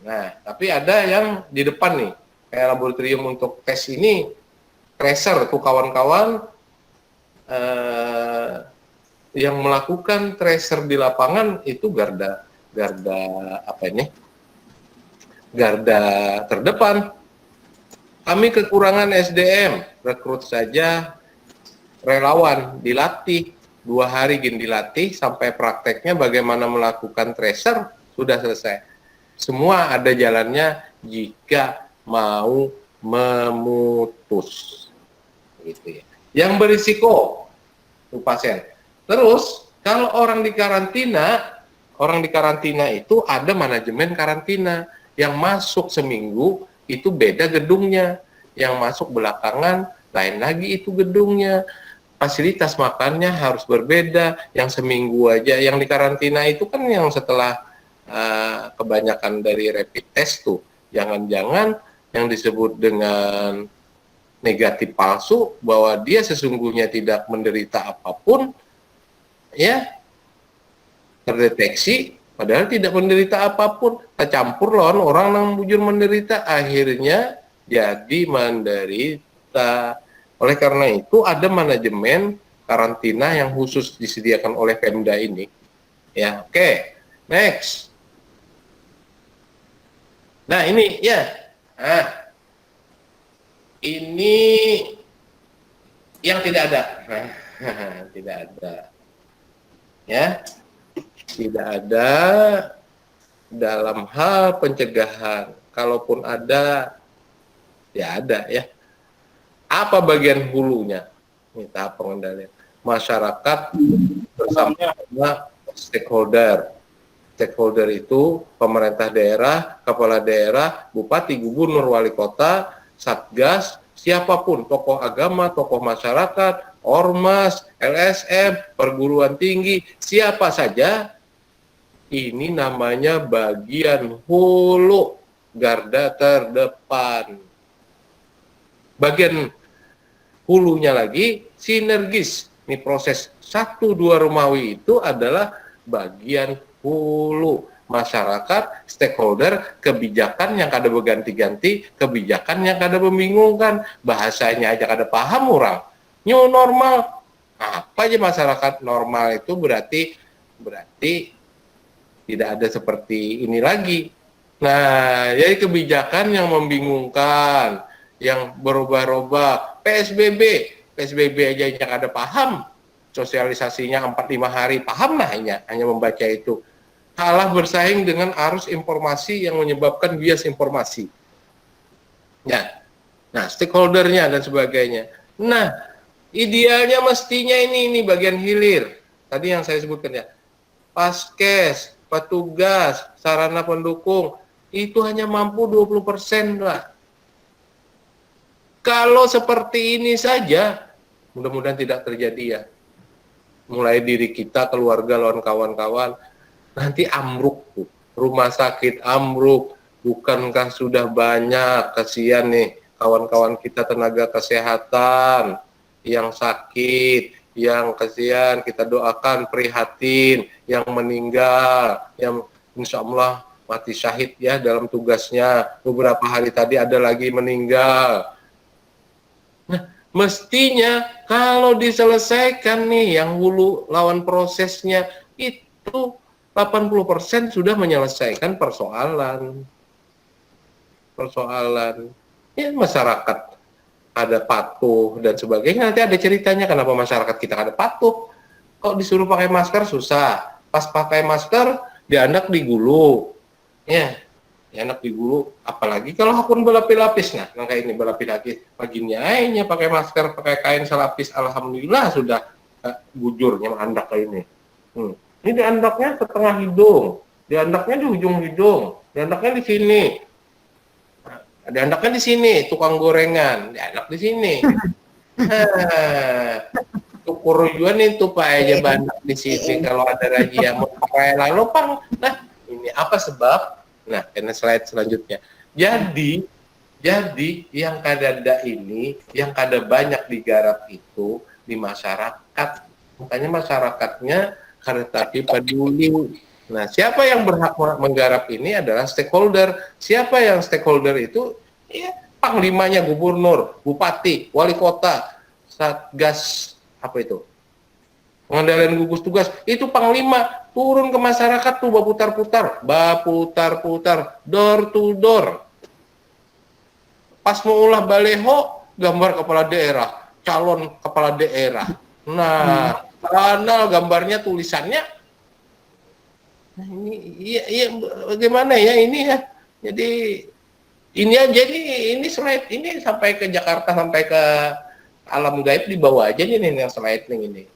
Nah, tapi ada yang di depan nih, kayak laboratorium untuk tes ini, tracer tuh kawan-kawan yang melakukan tracer di lapangan itu garda apa ini? Garda terdepan. Kami kekurangan SDM, rekrut saja relawan, dilatih 2 hari gini dilatih sampai prakteknya bagaimana melakukan tracer sudah selesai. Semua ada jalannya jika mau memutus, gitu ya. Yang berisiko itu pasien. Terus kalau orang di karantina itu ada manajemen karantina. Yang masuk seminggu itu beda gedungnya, yang masuk belakangan lain lagi itu gedungnya. Fasilitas makannya harus berbeda, yang seminggu aja, yang di karantina itu kan yang setelah kebanyakan dari rapid test tuh, jangan-jangan yang disebut dengan negatif palsu, bahwa dia sesungguhnya tidak menderita apapun, ya, terdeteksi, padahal tidak menderita apapun, tercampur lawan orang yang bujur menderita, akhirnya jadi menderita. Oleh karena itu ada manajemen karantina yang khusus disediakan oleh Pemda ini. Ya, oke. Next. Nah, ini ya. Nah, ini yang tidak ada. Tidak ada. Ya. Tidak ada dalam hal pencegahan. Kalaupun ada, ya ada ya. Apa bagian hulunya? Ini tahap pengendalian. Masyarakat bersama stakeholder. Stakeholder itu pemerintah daerah, kepala daerah, bupati, gubernur, wali kota, satgas, siapapun, tokoh agama, tokoh masyarakat, ormas, LSM, perguruan tinggi, siapa saja, ini namanya bagian hulu, garda terdepan. Bagian hulunya lagi sinergis. Ini proses 1-2 Romawi itu adalah bagian hulu. Masyarakat, stakeholder, kebijakan yang kada berganti-ganti, kebijakan yang kada membingungkan, bahasanya aja kada paham orang. New normal, apa aja masyarakat normal itu berarti tidak ada seperti ini lagi. Nah, jadi kebijakan yang membingungkan, yang berubah-ubah, PSBB aja yang ada paham, sosialisasinya 4-5 hari, paham lah hanya membaca itu. Kalah bersaing dengan arus informasi yang menyebabkan bias informasi. Ya. Nah, stakeholdernya dan sebagainya. Nah, idealnya mestinya ini bagian hilir. Tadi yang saya sebutkan ya. Paskes, petugas, sarana pendukung, itu hanya mampu 20% lah. Kalau seperti ini saja, mudah-mudahan tidak terjadi ya. Mulai diri kita, keluarga, lawan kawan-kawan, nanti ambruk tuh. Rumah sakit ambruk, bukankah sudah banyak, kasihan nih kawan-kawan kita tenaga kesehatan yang sakit, yang kasihan, kita doakan, prihatin, yang meninggal, yang insya Allah mati syahid ya dalam tugasnya. Beberapa hari tadi ada lagi meninggal. Nah, mestinya kalau diselesaikan nih yang hulu lawan prosesnya itu 80% sudah menyelesaikan persoalan. Ya masyarakat ada patuh dan sebagainya. Nanti ada ceritanya kenapa masyarakat kita ada patuh. Kok disuruh pakai masker susah, pas pakai masker dianak digulu, ya dianak digulu. Apalagi kalau hakun berlapis-lapis, nah kayak ini berlapis-lapis, paginya aja pakai masker, pakai kain selapis, alhamdulillah sudah bujurnya andak kayak ini. Ini diandaknya setengah hidung, diandaknya di ujung hidung, diandaknya di sini. Ada anaknya di sini, tukang gorengan, ada anak di sini. Tukur juan itu Pak aja banyak di sini kalau ada lagi yang mau pakai lalu Pang. Nah, ini apa sebab? Nah, karena slide selanjutnya. Jadi yang kadada ini, yang kada banyak digarap itu di masyarakat. Makanya masyarakatnya kada tapi peduli. Nah, siapa yang berhak menggarap ini adalah stakeholder. Siapa yang stakeholder itu? Ya, panglimanya gubernur, bupati, wali kota, satgas, apa itu? Pengendalian gugus tugas. Itu panglima turun ke masyarakat tuh baputar-putar, door to door. Pas mau ulah baleho, gambar kepala daerah, calon kepala daerah. Nah, kanal gambarnya tulisannya. Nah, ini bagaimana ya ini ya. Jadi ini aja nih, ini slide ini sampai ke Jakarta, sampai ke alam gaib dibawa aja nih yang slide ini.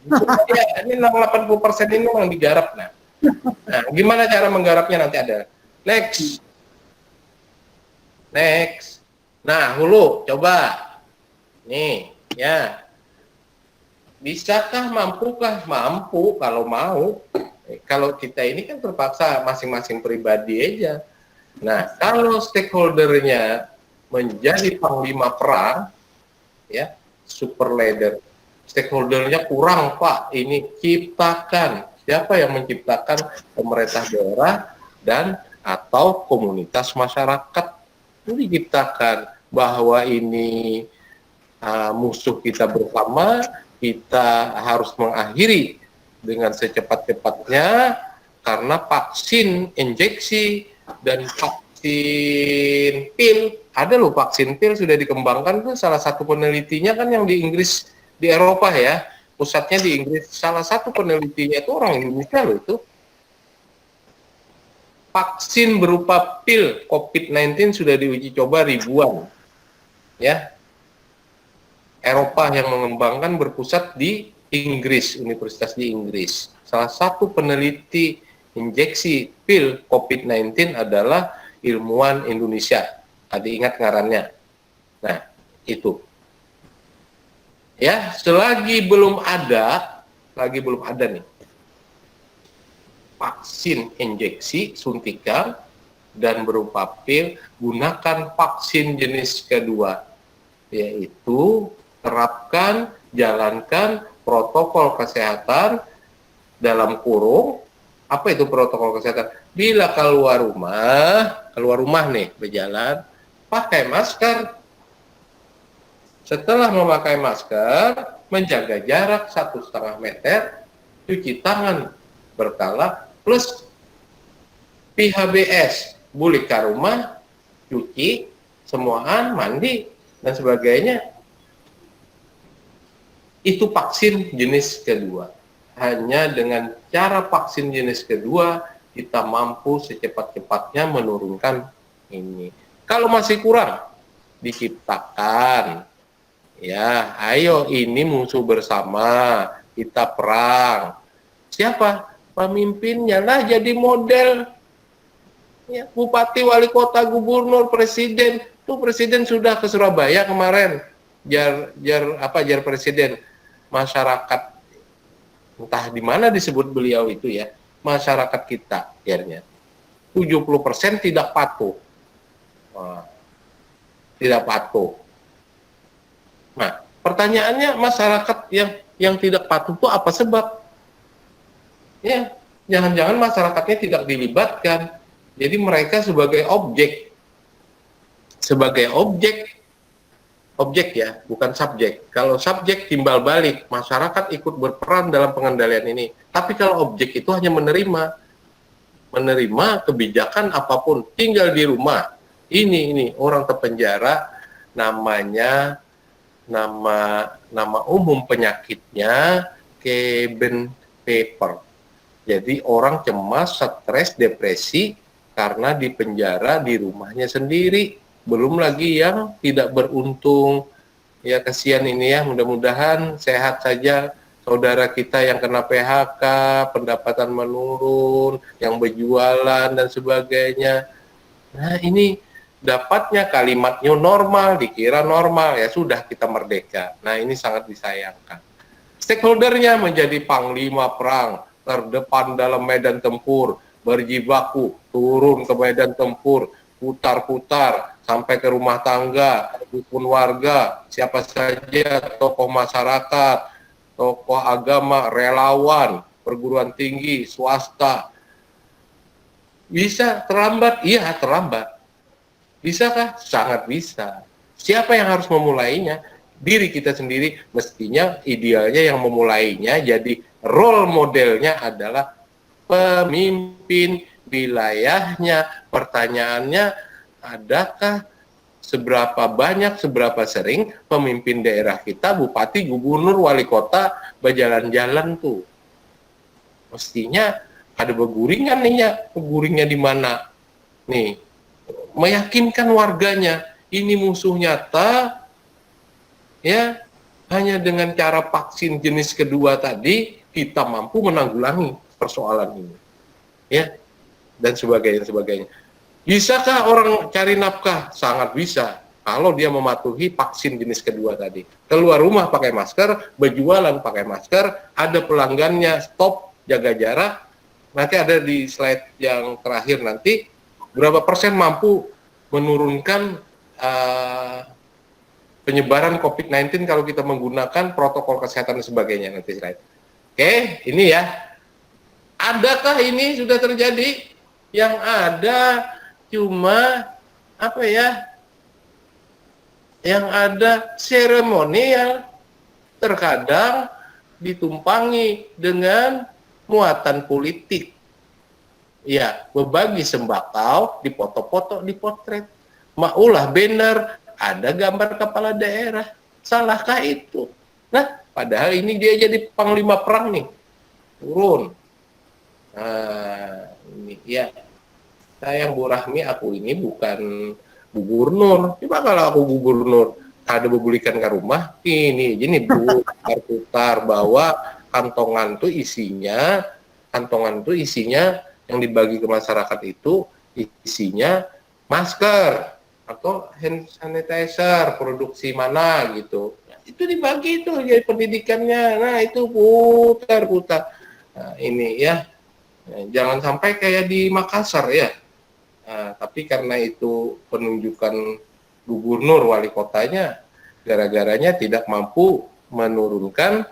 Ya, ini 80% ini memang digarap. Nah, gimana cara menggarapnya nanti ada. Next. Nah, hulu coba. Nih, ya. Bisakah, mampukah? Mampu kalau mau. Kalau kita ini kan terpaksa masing-masing pribadi aja. Nah, kalau stakeholdernya menjadi panglima perang, ya, super leader, stakeholdernya kurang Pak, ini ciptakan. Siapa yang menciptakan? Pemerintah daerah dan atau komunitas masyarakat. Ini diciptakan bahwa ini musuh kita bersama, kita harus mengakhiri dengan secepat-cepatnya karena vaksin injeksi dan vaksin pil, ada loh vaksin pil sudah dikembangkan tuh, salah satu penelitinya kan yang di Inggris, di Eropa ya, pusatnya di Inggris, salah satu penelitinya itu orang Indonesia loh itu. Vaksin berupa pil COVID-19 sudah diuji coba ribuan, ya. Eropa yang mengembangkan berpusat di Inggris, Universitas di Inggris. Salah satu peneliti injeksi pil COVID-19 adalah ilmuwan Indonesia. Tadi ingat ngarannya. Nah, itu. Ya, selagi belum ada nih vaksin injeksi suntikan dan berupa pil, gunakan vaksin jenis kedua, yaitu terapkan, jalankan protokol kesehatan dalam kurung. Apa itu protokol kesehatan? Bila keluar rumah nih berjalan, pakai masker. Setelah memakai masker, menjaga jarak 1,5 meter, cuci tangan berkala, plus PHBS, balik ke rumah, cuci, semuaan, mandi, dan sebagainya. Itu vaksin jenis kedua. Hanya dengan cara vaksin jenis kedua, kita mampu secepat-cepatnya menurunkan ini. Kalau masih kurang, diciptakan. Ya, ayo ini musuh bersama, kita perang. Siapa? Pemimpinnya lah jadi model. Ya, bupati, wali kota, gubernur, presiden. Tuh presiden sudah ke Surabaya kemarin. Jar presiden. Masyarakat, entah di mana disebut beliau itu ya, masyarakat kita akhirnya 70% tidak patuh. Tidak patuh. Nah, pertanyaannya masyarakat yang tidak patuh itu apa sebab? Ya, jangan-jangan masyarakatnya tidak dilibatkan. Jadi mereka sebagai objek ya, bukan subjek. Kalau subjek timbal balik, masyarakat ikut berperan dalam pengendalian ini. Tapi kalau objek itu hanya menerima kebijakan apapun, tinggal di rumah. Ini orang terpenjara, namanya nama umum penyakitnya Kebenpapper. Jadi orang cemas, stres, depresi karena di penjara di rumahnya sendiri. Belum lagi yang tidak beruntung. Ya kasihan ini ya, mudah-mudahan sehat saja saudara kita yang kena PHK, pendapatan menurun, yang berjualan dan sebagainya. Nah ini dapatnya kalimat new normal, dikira normal, ya sudah kita merdeka. Nah ini sangat disayangkan. Stakeholdernya menjadi panglima perang, terdepan dalam medan tempur, berjibaku, turun ke medan tempur, putar-putar, sampai ke rumah tangga, rukun warga, siapa saja, tokoh masyarakat, tokoh agama, relawan, perguruan tinggi, swasta. Bisa terlambat? Iya, terlambat. Bisakah? Sangat bisa. Siapa yang harus memulainya? Diri kita sendiri, mestinya idealnya yang memulainya, jadi role modelnya adalah pemimpin wilayahnya. Pertanyaannya, adakah seberapa banyak, seberapa sering pemimpin daerah kita, bupati, gubernur, wali kota berjalan-jalan tuh? Mestinya ada berguringan nih ya, berguringnya di mana? Nih, meyakinkan warganya, ini musuh nyata, ya, hanya dengan cara vaksin jenis kedua tadi, kita mampu menanggulangi persoalan ini. Ya, dan sebagainya. Bisakah orang cari nafkah? Sangat bisa. Kalau dia mematuhi vaksin jenis kedua tadi. Keluar rumah pakai masker, berjualan pakai masker, ada pelanggannya, stop, jaga jarak. Nanti ada di slide yang terakhir nanti, berapa persen mampu menurunkan penyebaran COVID-19 kalau kita menggunakan protokol kesehatan dan sebagainya nanti slide. Oke, ini ya. Adakah ini sudah terjadi? Yang ada cuma apa ya? Yang ada seremonial, terkadang ditumpangi dengan muatan politik. Ya, berbagi sembako, dipoto-foto, dipotret. Maulah banner, ada gambar kepala daerah. Salahkah itu? Nah, padahal ini dia jadi panglima perang nih. Turun. Nah, ini ya. Sayang Bu Rahmi, aku ini bukan gubernur. Coba kalau aku gubernur, ada bebulikan ke rumah, ini Bu, putar bahwa kantongan itu isinya yang dibagi ke masyarakat itu isinya masker atau hand sanitizer produksi mana gitu. Nah, itu dibagi itu jadi pendidikannya. Nah, itu putar. Nah, ini ya. Nah, jangan sampai kayak di Makassar ya. Nah, tapi karena itu penunjukan gubernur wali kotanya, gara-garanya tidak mampu menurunkan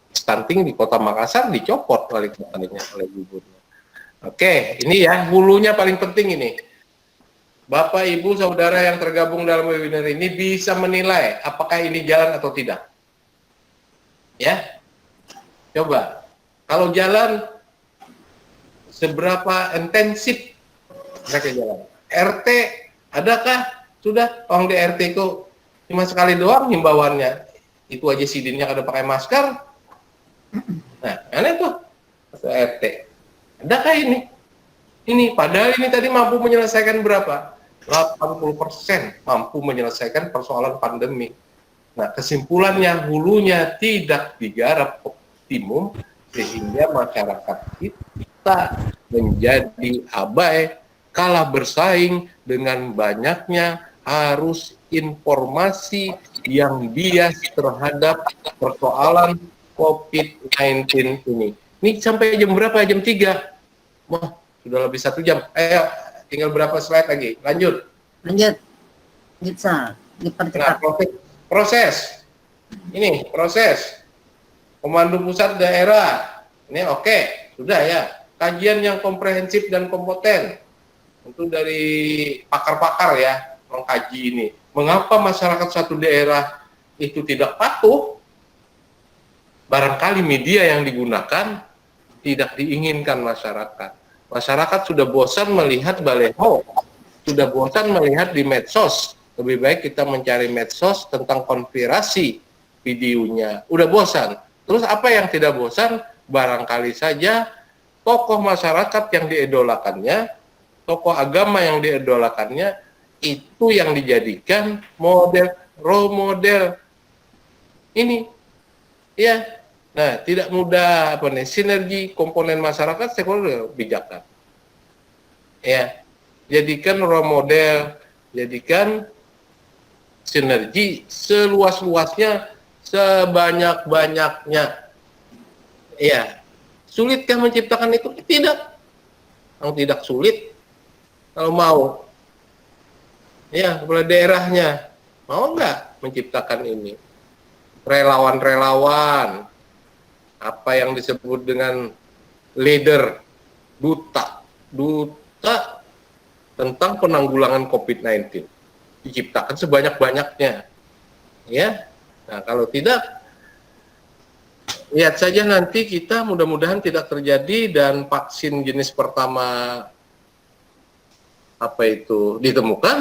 stunting di kota Makassar, dicopot wali kotanya oleh gubernur. Oke, ini ya hulunya paling penting ini. Bapak, Ibu, Saudara yang tergabung dalam webinar ini bisa menilai apakah ini jalan atau tidak. Ya, coba. Kalau jalan, seberapa intensif mereka jalan? RT, adakah sudah orang di RT itu cuma sekali doang himbauannya? Itu aja sidinnya kada pakai masker. Nah, aneh tuh. Atau RT. Adakah ini? Ini, padahal ini tadi mampu menyelesaikan berapa? 80% mampu menyelesaikan persoalan pandemi. Nah, kesimpulannya hulunya tidak digarap optimum sehingga masyarakat kita menjadi abai, kalah bersaing dengan banyaknya arus informasi yang bias terhadap persoalan COVID-19 ini. Ini sampai jam berapa? Jam 3. Wah, sudah lebih 1 jam. Ayo, tinggal berapa slide lagi? Lanjut.
Bisa
Nah,
dipercepat.
proses. Ini proses. Komando pusat daerah. Ini oke, sudah ya. Kajian yang komprehensif dan kompeten. Tentu dari pakar-pakar ya mengkaji ini. Mengapa masyarakat satu daerah itu tidak patuh? Barangkali media yang digunakan tidak diinginkan masyarakat. Masyarakat sudah bosan melihat baleho, sudah bosan melihat di medsos lebih baik kita mencari medsos tentang konspirasi videonya. Udah bosan. Terus apa yang tidak bosan? Barangkali saja tokoh masyarakat yang diidolakannya, tokoh agama yang diidolakannya, itu yang dijadikan role model ini. Ya, nah tidak mudah sinergi komponen masyarakat stakeholder bijakan. Ya, jadikan role model, jadikan sinergi seluas-luasnya, sebanyak-banyaknya. Ya, sulitkah menciptakan itu? Tidak. Yang tidak sulit. Kalau mau, ya kepala daerahnya mau nggak menciptakan ini? Relawan-relawan, apa yang disebut dengan leader, duta tentang penanggulangan COVID-19 diciptakan sebanyak-banyaknya, ya. Nah, kalau tidak, lihat saja nanti kita mudah-mudahan tidak terjadi dan vaksin jenis pertama ditemukan,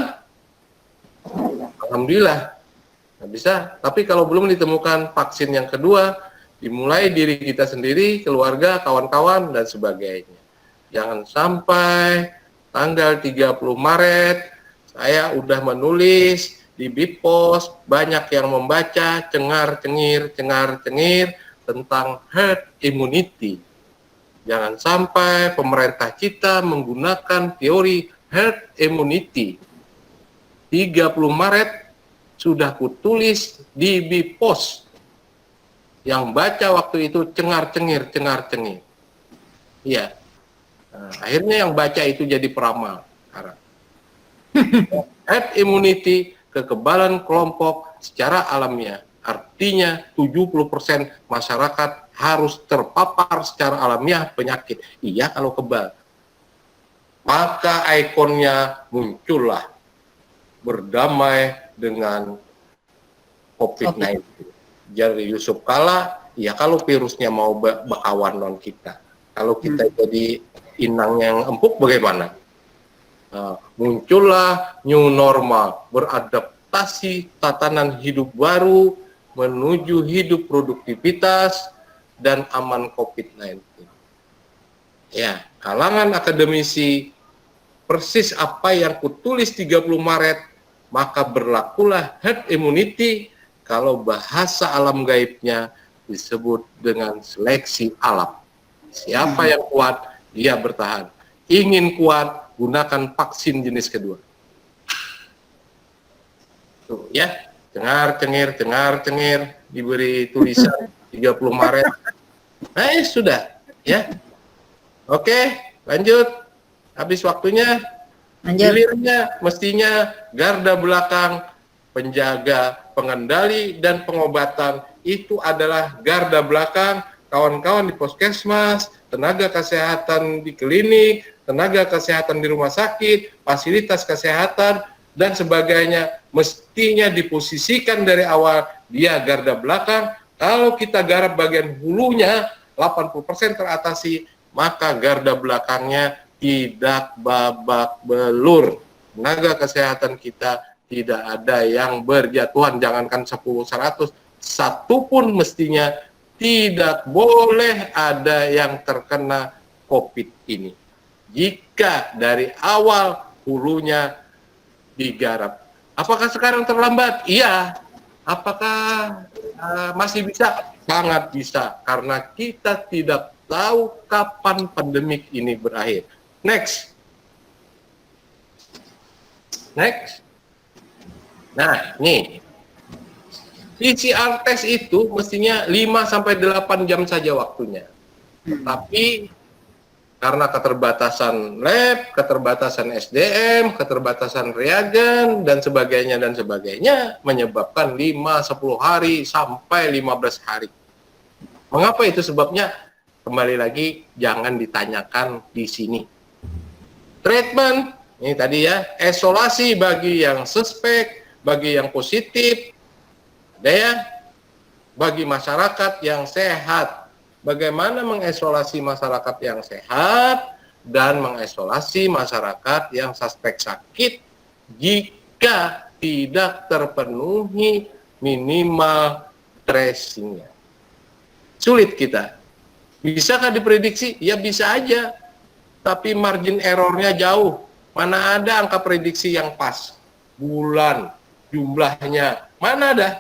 alhamdulillah, nggak bisa. Tapi kalau belum ditemukan vaksin yang kedua, dimulai diri kita sendiri, keluarga, kawan-kawan, dan sebagainya. Jangan sampai tanggal 30 Maret, saya udah menulis di Bitpos, banyak yang membaca cengar-cengir tentang herd immunity. Jangan sampai pemerintah kita menggunakan teori herd immunity. 30 Maret sudah kutulis di Bitpos. Yang baca waktu itu cengar-cengir. Iya. Nah, akhirnya yang baca itu jadi peramal. Herd immunity, kekebalan kelompok secara alamiah. Artinya 70% masyarakat harus terpapar secara alamiah penyakit. Iya kalau kebal. Maka ikonnya muncullah berdamai dengan COVID-19. Jadi Yusuf Kala, ya kalau virusnya mau bakawan non kita. Kalau kita jadi inang yang empuk bagaimana? Muncullah new normal, beradaptasi tatanan hidup baru menuju hidup produktivitas dan aman COVID-19. Ya, kalangan akademisi persis apa yang kutulis 30 Maret, maka berlakulah herd immunity kalau bahasa alam gaibnya disebut dengan seleksi alam. Siapa yang kuat, dia bertahan. Ingin kuat, gunakan vaksin jenis kedua. Tuh ya, cengar-cengir, diberi tulisan 30 Maret. Nah, sudah, ya. Oke, lanjut. Habis waktunya, hilirnya mestinya garda belakang, penjaga, pengendali, dan pengobatan itu adalah garda belakang, kawan-kawan di puskesmas, tenaga kesehatan di klinik, tenaga kesehatan di rumah sakit, fasilitas kesehatan, dan sebagainya, mestinya diposisikan dari awal, dia garda belakang. Kalau kita garap bagian hulunya, 80% teratasi, maka garda belakangnya tidak babak belur. Tenaga kesehatan kita tidak ada yang berjatuhan, jangankan 10-100, satu pun mestinya tidak boleh ada yang terkena COVID ini. Jika dari awal hulunya digarap. Apakah sekarang terlambat? Iya. Apakah masih bisa? Sangat bisa, karena kita tidak tahu kapan pandemik ini berakhir. Next. Nah, nih. PCR test itu mestinya 5-8 jam saja waktunya. Tapi karena keterbatasan lab, keterbatasan SDM, keterbatasan reagen, dan sebagainya, menyebabkan 5-10 hari sampai 15 hari. Mengapa itu sebabnya? Kembali lagi, jangan ditanyakan di sini. Treatment, ini tadi ya, isolasi bagi yang suspek, bagi yang positif, ada ya, bagi masyarakat yang sehat. Bagaimana mengisolasi masyarakat yang sehat dan mengisolasi masyarakat yang suspek sakit jika tidak terpenuhi minimal tracingnya. Sulit kita. Bisakah diprediksi? Ya bisa aja. Tapi margin errornya jauh. Mana ada angka prediksi yang pas? Bulan, jumlahnya, mana ada?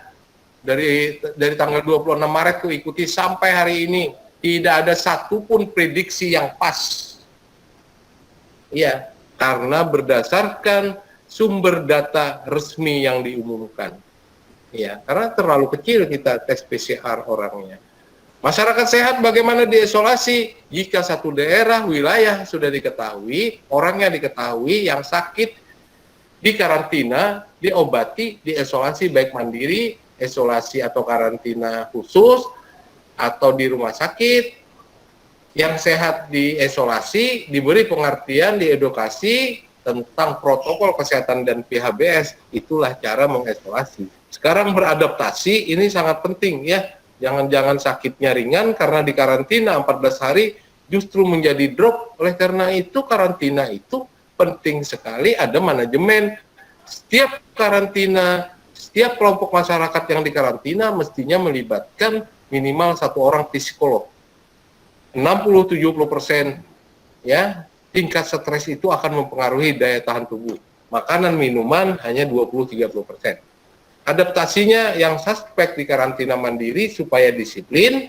Dari tanggal 26 Maret tuh ikuti sampai hari ini. Tidak ada satupun prediksi yang pas. Iya, karena berdasarkan sumber data resmi yang diumumkan. Ya, karena terlalu kecil kita tes PCR orangnya. Masyarakat sehat bagaimana diisolasi? Jika satu daerah, wilayah sudah diketahui, orangnya diketahui yang sakit, dikarantina, diobati, diisolasi baik mandiri, isolasi atau karantina khusus, atau di rumah sakit. Yang sehat diisolasi, diberi pengertian, diedukasi tentang protokol kesehatan dan PHBS. Itulah cara mengisolasi. Sekarang beradaptasi ini sangat penting ya. Jangan-jangan sakitnya ringan karena dikarantina 14 hari justru menjadi drop. Oleh karena itu karantina itu penting sekali ada manajemen. Setiap karantina, setiap kelompok masyarakat yang dikarantina mestinya melibatkan minimal satu orang psikolog. 60-70% ya tingkat stres itu akan mempengaruhi daya tahan tubuh. Makanan minuman hanya 20-30%. Adaptasinya yang suspek di karantina mandiri supaya disiplin,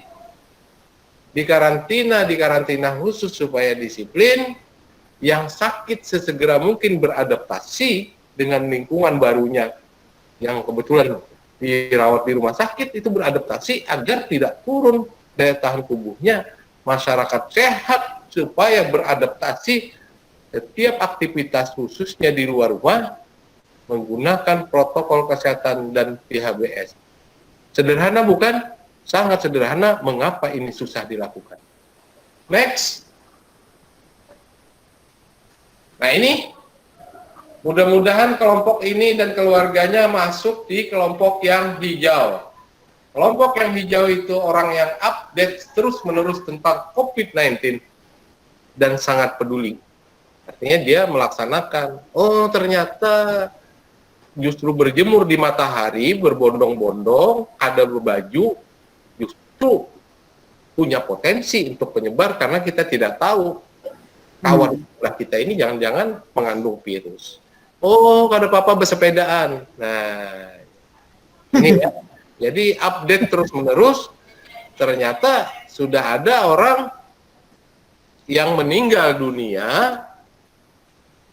di karantina khusus supaya disiplin, yang sakit sesegera mungkin beradaptasi dengan lingkungan barunya yang kebetulan dirawat di rumah sakit itu beradaptasi agar tidak turun daya tahan tubuhnya. Masyarakat sehat supaya beradaptasi setiap aktivitas khususnya di luar rumah menggunakan protokol kesehatan dan PHBS. Sederhana bukan? Sangat sederhana. Mengapa ini susah dilakukan? Next. Nah ini, mudah-mudahan kelompok ini dan keluarganya masuk di kelompok yang hijau. Kelompok yang hijau itu orang yang update terus-menerus tentang COVID-19 dan sangat peduli. Artinya dia melaksanakan, oh ternyata justru berjemur di matahari, berbondong-bondong, ada berbaju, justru punya potensi untuk penyebar karena kita tidak tahu kawan kita ini jangan-jangan mengandung virus. Oh, ada papa bersepedaan. Nah, ini ya. Jadi update terus-menerus, ternyata sudah ada orang yang meninggal dunia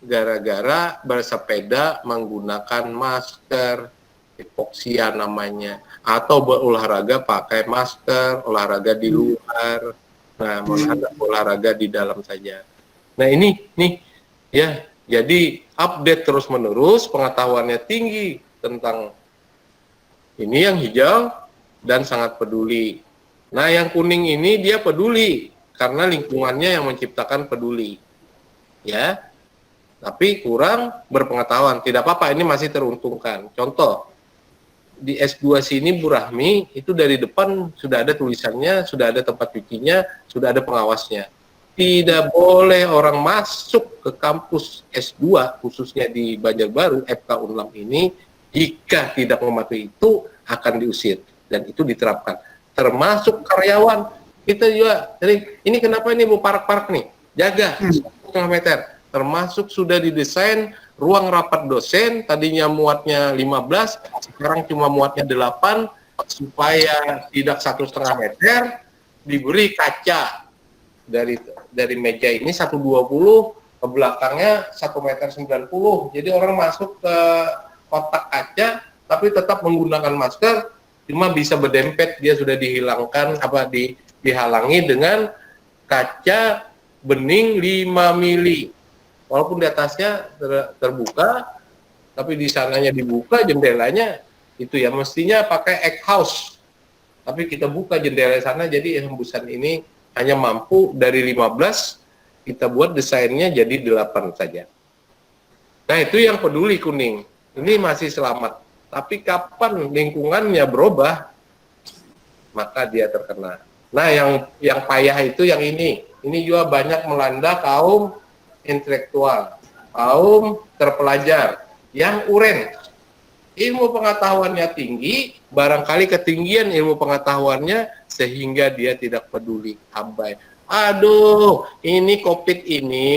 gara-gara bersepeda menggunakan masker, hipoksia namanya, atau berolahraga pakai masker, olahraga di luar, nah olahraga di dalam saja. Nah ini nih ya, jadi update terus-menerus, pengetahuannya tinggi tentang ini yang hijau dan sangat peduli. Nah yang kuning ini dia peduli karena lingkungannya yang menciptakan peduli, ya. Tapi kurang berpengetahuan. Tidak apa-apa, ini masih teruntungkan. Contoh, di S2 sini Bu Rahmi, itu dari depan sudah ada tulisannya, sudah ada tempat cucinya, sudah ada pengawasnya. Tidak boleh orang masuk ke kampus S2, khususnya di Banjarbaru, FK Unlam ini, jika tidak mematuhi itu, akan diusir. Dan itu diterapkan. Termasuk karyawan. Kita juga, jadi ini kenapa ini Bu Park-Park nih? Jaga 1,5 meter. Termasuk sudah didesain ruang rapat dosen, tadinya muatnya 15, sekarang cuma muatnya 8, supaya tidak 1,5 meter, diberi kaca dari meja ini 1,20, ke belakangnya 1,90 meter. Jadi orang masuk ke kotak kaca, tapi tetap menggunakan masker, cuma bisa berdempet, dia sudah dihilangkan, dihalangi dengan kaca bening 5 mili. Walaupun di atasnya terbuka, tapi di sananya dibuka jendelanya, itu ya mestinya pakai egg house. Tapi kita buka jendela sana, jadi hembusan ini hanya mampu dari 15, kita buat desainnya jadi 8 saja. Nah itu yang peduli kuning, ini masih selamat. Tapi kapan lingkungannya berubah, maka dia terkena. Nah yang payah itu yang ini juga banyak melanda kaum intelektual, kaum terpelajar, yang uren. ilmu pengetahuannya tinggi, barangkali ketinggian ilmu pengetahuannya sehingga dia tidak peduli, abai. Aduh, ini COVID ini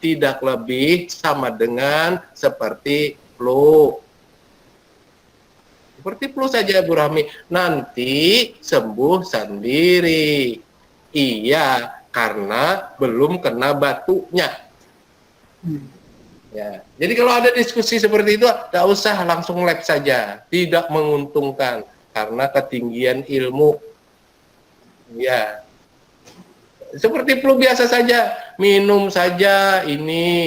tidak lebih sama dengan seperti flu. Seperti flu saja, Bu Rahmi. Nanti sembuh sendiri. Iya, karena belum kena batunya. Ya, jadi kalau ada diskusi seperti itu, tidak usah langsung lab saja, tidak menguntungkan karena ketinggian ilmu. Ya, seperti flu biasa saja, minum saja ini.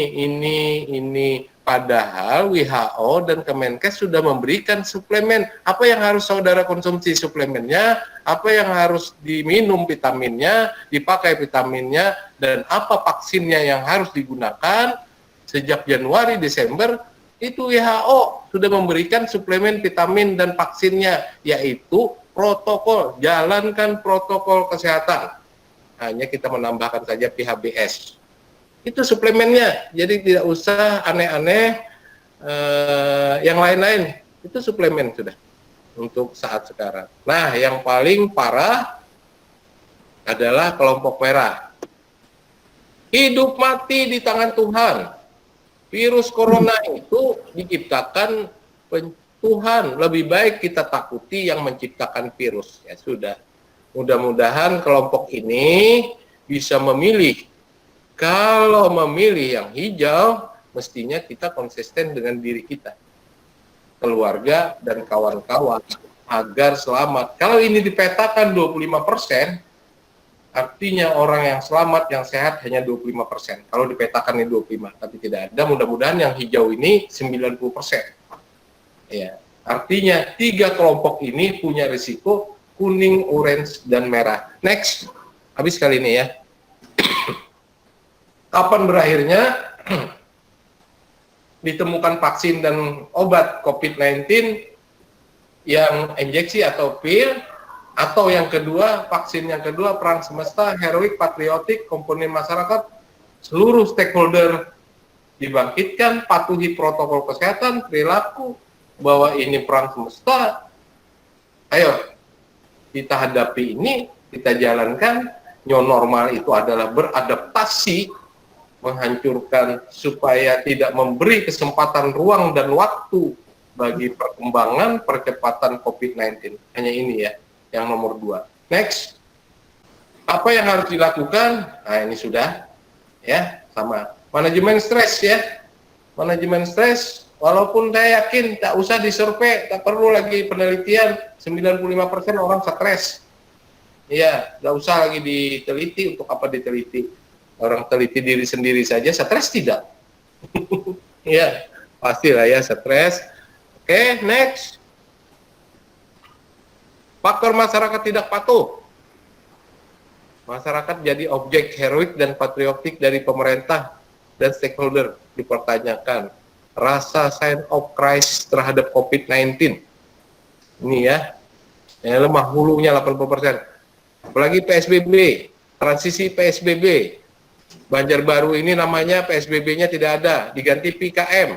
Padahal WHO dan Kemenkes sudah memberikan suplemen. Apa yang harus saudara konsumsi suplemennya, apa yang harus diminum vitaminnya, dipakai vitaminnya, dan apa vaksinnya yang harus digunakan. Sejak Januari, Desember, itu WHO sudah memberikan suplemen vitamin dan vaksinnya, yaitu protokol, jalankan protokol kesehatan. Hanya kita menambahkan saja PHBS. Itu suplemennya, jadi tidak usah aneh-aneh yang lain-lain. Itu suplemen sudah untuk saat sekarang. Nah, yang paling parah adalah kelompok merah. Hidup mati di tangan Tuhan. Virus corona itu diciptakan Tuhan. Lebih baik kita takuti yang menciptakan virus. Ya sudah. Mudah-mudahan kelompok ini bisa memilih. Kalau memilih yang hijau, mestinya kita konsisten dengan diri kita, keluarga dan kawan-kawan agar selamat. Kalau ini dipetakan 25%, artinya orang yang selamat, yang sehat hanya 25%. Kalau dipetakan ini 25, tapi tidak ada. Mudah-mudahan yang hijau ini 90%. Ya, artinya 3 kelompok ini punya risiko kuning, orange, dan merah. Next, habis kali ini ya. Kapan berakhirnya ditemukan vaksin dan obat COVID-19 yang injeksi atau pil, atau yang kedua, vaksin yang kedua, perang semesta, heroik, patriotik, komponen masyarakat, seluruh stakeholder dibangkitkan, patuhi protokol kesehatan, perilaku, bahwa ini perang semesta. Ayo, kita hadapi ini, kita jalankan. New normal itu adalah beradaptasi, menghancurkan supaya tidak memberi kesempatan ruang dan waktu bagi perkembangan percepatan COVID-19. Hanya ini ya, yang nomor 2. Next, apa yang harus dilakukan? Nah, ini sudah ya, sama. Manajemen stres ya. Manajemen stres, walaupun saya yakin tak usah disurvei, tak perlu lagi penelitian, 95% orang stres. Iya, tak usah lagi diteliti, untuk apa diteliti? Orang teliti diri sendiri saja, stres tidak? Ya, pastilah ya stres. Oke, next. Faktor masyarakat tidak patuh. Masyarakat jadi objek heroik dan patriotik dari pemerintah dan stakeholder, dipertanyakan. Rasa sign of crisis terhadap COVID-19. Ini ya, yang lemah hulunya 80%. Apalagi PSBB, transisi PSBB. Banjarbaru ini namanya PSBB-nya tidak ada, diganti PKM.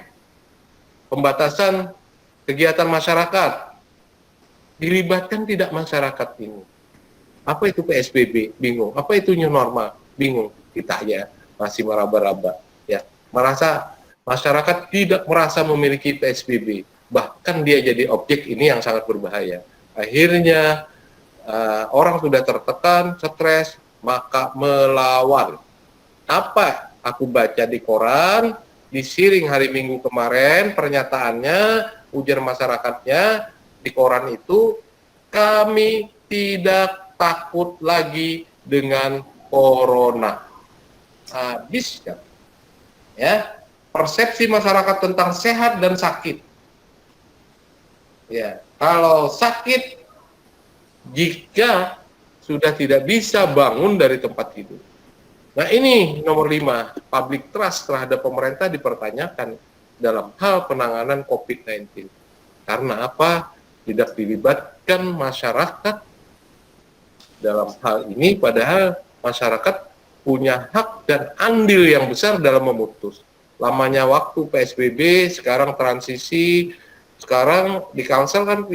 Pembatasan kegiatan masyarakat. Dilibatkan tidak masyarakat ini. Apa itu PSBB? Bingung. Apa itu new normal? Bingung. Kita ya masih meraba-raba. Ya, merasa masyarakat tidak merasa memiliki PSBB. Bahkan dia jadi objek ini yang sangat berbahaya. Akhirnya orang sudah tertekan, stres, maka melawan. Apa aku baca di koran, di Siring hari Minggu kemarin, pernyataannya, ujar masyarakatnya di koran itu, kami tidak takut lagi dengan corona. Habis kan? Ya, persepsi masyarakat tentang sehat dan sakit. Ya, kalau sakit, jika sudah tidak bisa bangun dari tempat tidur. Nah, ini nomor 5, public trust terhadap pemerintah dipertanyakan dalam hal penanganan COVID-19. Karena apa? Tidak dilibatkan masyarakat dalam hal ini, padahal masyarakat punya hak dan andil yang besar dalam memutus. Lamanya waktu PSBB, sekarang transisi, Sekarang di Kalsel kan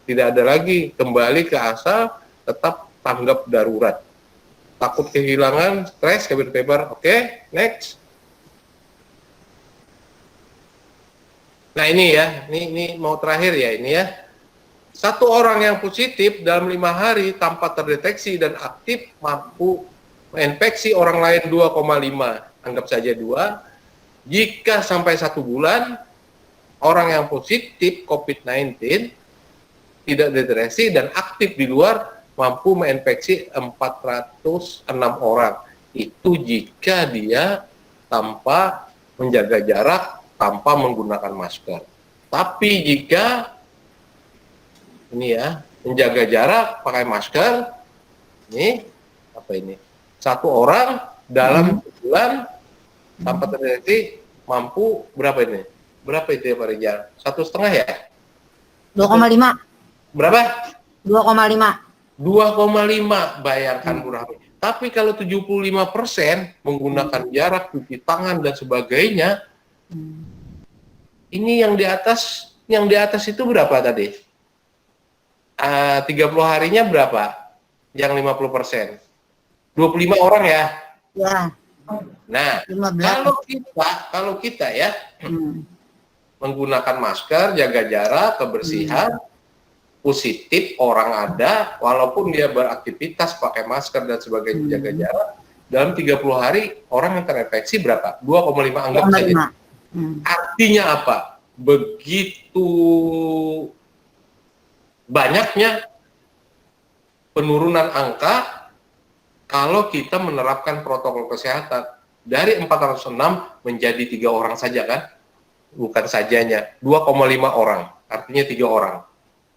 tidak ada lagi, kembali ke asal tetap tanggap darurat. Takut kehilangan, stres, cabin fever. Oke, next. Nah ini ya, ini mau terakhir ya ini ya. Satu orang yang positif dalam 5 hari tanpa terdeteksi dan aktif mampu menginfeksi orang lain 2,5, anggap saja 2. Jika sampai 1 bulan, orang yang positif COVID-19 tidak deteksi dan aktif di luar mampu menginfeksi 406 orang. Itu jika dia tanpa menjaga jarak, tanpa menggunakan masker. Tapi jika ini ya, menjaga jarak, pakai masker, ini apa ini? 1 orang dalam bulan tanpa terdeteksi mampu berapa ini? Berapa itu ya Pak Rijal? 1,5 ya?
2,5.
Berapa?
2,5.
2,5, bayangkan Bu Rahmi. Tapi kalau 75% menggunakan jarak, cuci tangan dan sebagainya, ini yang di atas itu berapa tadi? 30 harinya berapa? Yang 50%. 25 orang ya?
Ya.
Nah,
15.
kalau kita ya menggunakan masker, jaga jarak, kebersihan, positif orang ada, walaupun dia beraktivitas pakai masker dan sebagainya, jaga jarak, dalam 30 hari orang yang terinfeksi berapa? 2,5 anggap saja. Artinya apa? Begitu banyaknya penurunan angka kalau kita menerapkan protokol kesehatan dari 406 menjadi 3 orang saja kan, bukan sajanya 2,5 orang, artinya 3 orang.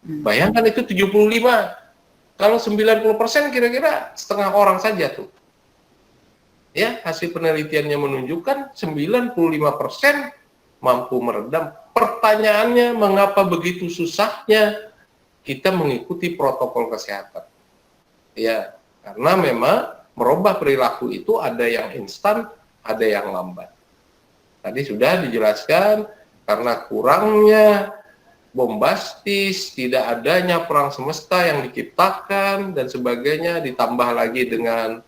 Bayangkan itu 75, kalau 90% kira-kira setengah orang saja tuh. Ya, hasil penelitiannya menunjukkan 95% mampu meredam. Pertanyaannya, mengapa begitu susahnya kita mengikuti protokol kesehatan? Ya, karena memang merubah perilaku itu ada yang instan, ada yang lambat. Tadi sudah dijelaskan, karena kurangnya bombastis, tidak adanya perang semesta yang diciptakan dan sebagainya, ditambah lagi dengan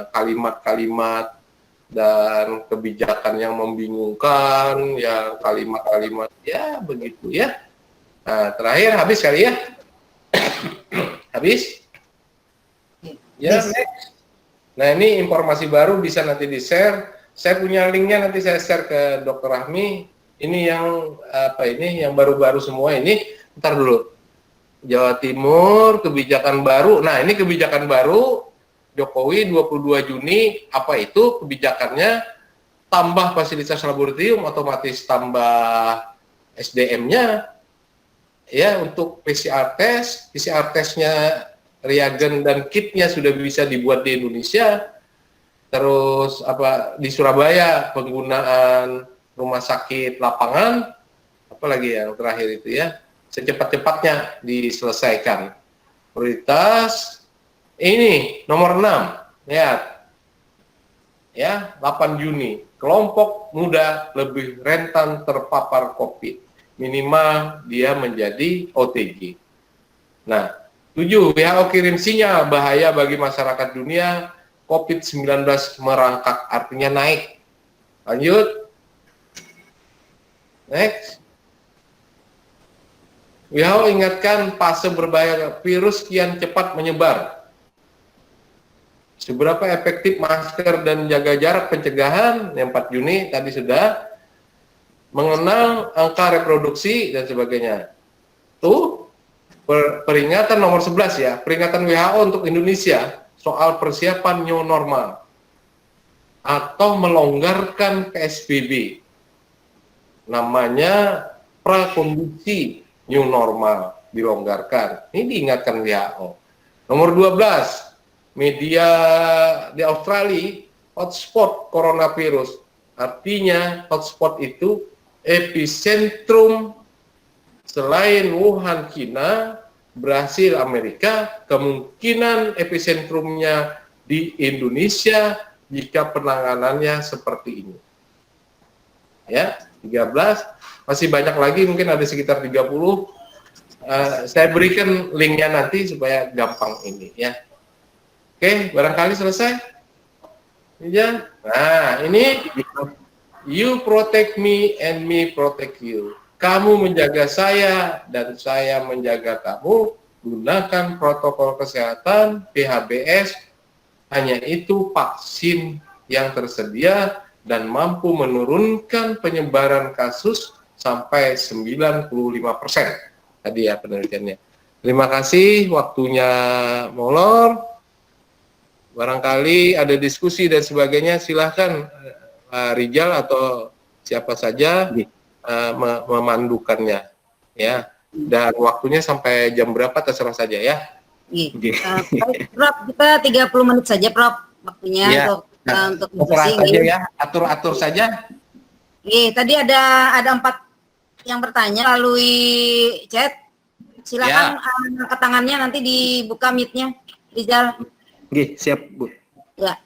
kalimat-kalimat dan kebijakan yang membingungkan, yang kalimat-kalimat ya begitu ya. Nah, terakhir habis kali ya? Habis? Ya, next. Nah, ini informasi baru bisa nanti di-share. Saya punya linknya, nanti saya share ke Dr. Rahmi. Ini yang apa ini? Yang baru-baru semua ini. Ntar dulu. Jawa Timur, kebijakan baru. Nah, ini kebijakan baru Jokowi 22 Juni. Apa itu kebijakannya? Tambah fasilitas laboratorium, otomatis tambah SDM-nya. Ya, untuk PCR testnya, reagen dan kitnya sudah bisa dibuat di Indonesia. Terus apa di Surabaya penggunaan rumah sakit lapangan, apalagi yang terakhir itu ya, secepat-cepatnya diselesaikan. Prioritas ini nomor 6, lihat ya, 8 Juni kelompok muda lebih rentan terpapar COVID. Minimal dia menjadi OTG. Nah, 7. WHO kirim sinyal bahaya bagi masyarakat dunia, COVID-19 merangkak, artinya naik. Lanjut. Next. WHO ingatkan fase berbahaya virus kian cepat menyebar. Seberapa efektif masker dan jaga jarak pencegahan, yang 4 Juni tadi sudah, mengenal angka reproduksi dan sebagainya. Tuh, peringatan nomor 11 ya, peringatan WHO untuk Indonesia soal persiapan new normal atau melonggarkan PSBB. Namanya prakondisi new normal dilonggarkan. Ini diingatkan WHO. Nomor 12, media di Australia hotspot coronavirus. Artinya hotspot itu epicentrum selain Wuhan, China, Brasil, Amerika, kemungkinan epicentrumnya di Indonesia jika penanganannya seperti ini. Ya, 13, masih banyak lagi, mungkin ada sekitar 30. Saya berikan linknya nanti supaya gampang ini ya. Oke, barangkali selesai. Ya. Nah, ini you protect me and me protect you. Kamu menjaga saya dan saya menjaga kamu. Gunakan protokol kesehatan, PHBS. Hanya itu vaksin yang tersedia dan mampu menurunkan penyebaran kasus sampai 95%. Tadi ya penelitiannya. Terima kasih waktunya molor. Barangkali ada diskusi dan sebagainya, silahkan Rijal atau siapa saja memandukannya ya. Dan waktunya sampai jam berapa terserah saja ya.
Baik, Prof, kita 30 menit saja Prof waktunya
Ya.
untuk
Terserah
diskusi.
saja ya, atur-atur saja.
Tadi ada 4 yang bertanya melalui chat. Silakan angkat tangannya, nanti dibuka mic-nya, Rizal.
Oke, siap Bu.
Ya.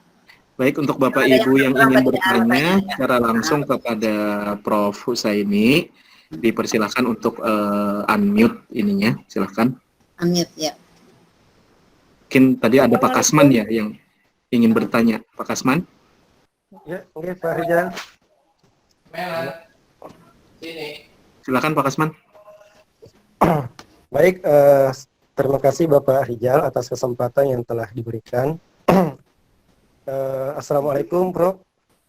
Baik, untuk Bapak
Ada
Ibu yang ingin
bertanya.
bertanya secara langsung kepada Prof. Husaini, dipersilahkan untuk unmute ininya, silahkan.
Unmute ya.
Mungkin tadi ada Pak Kasman ya yang ingin bertanya. Pak Kasman?
Ya, oke Pak Rizal.
Sini.
Silakan Pak Kasman.
Baik, terima kasih Bapak Rizal atas kesempatan yang telah diberikan. Assalamualaikum Prof.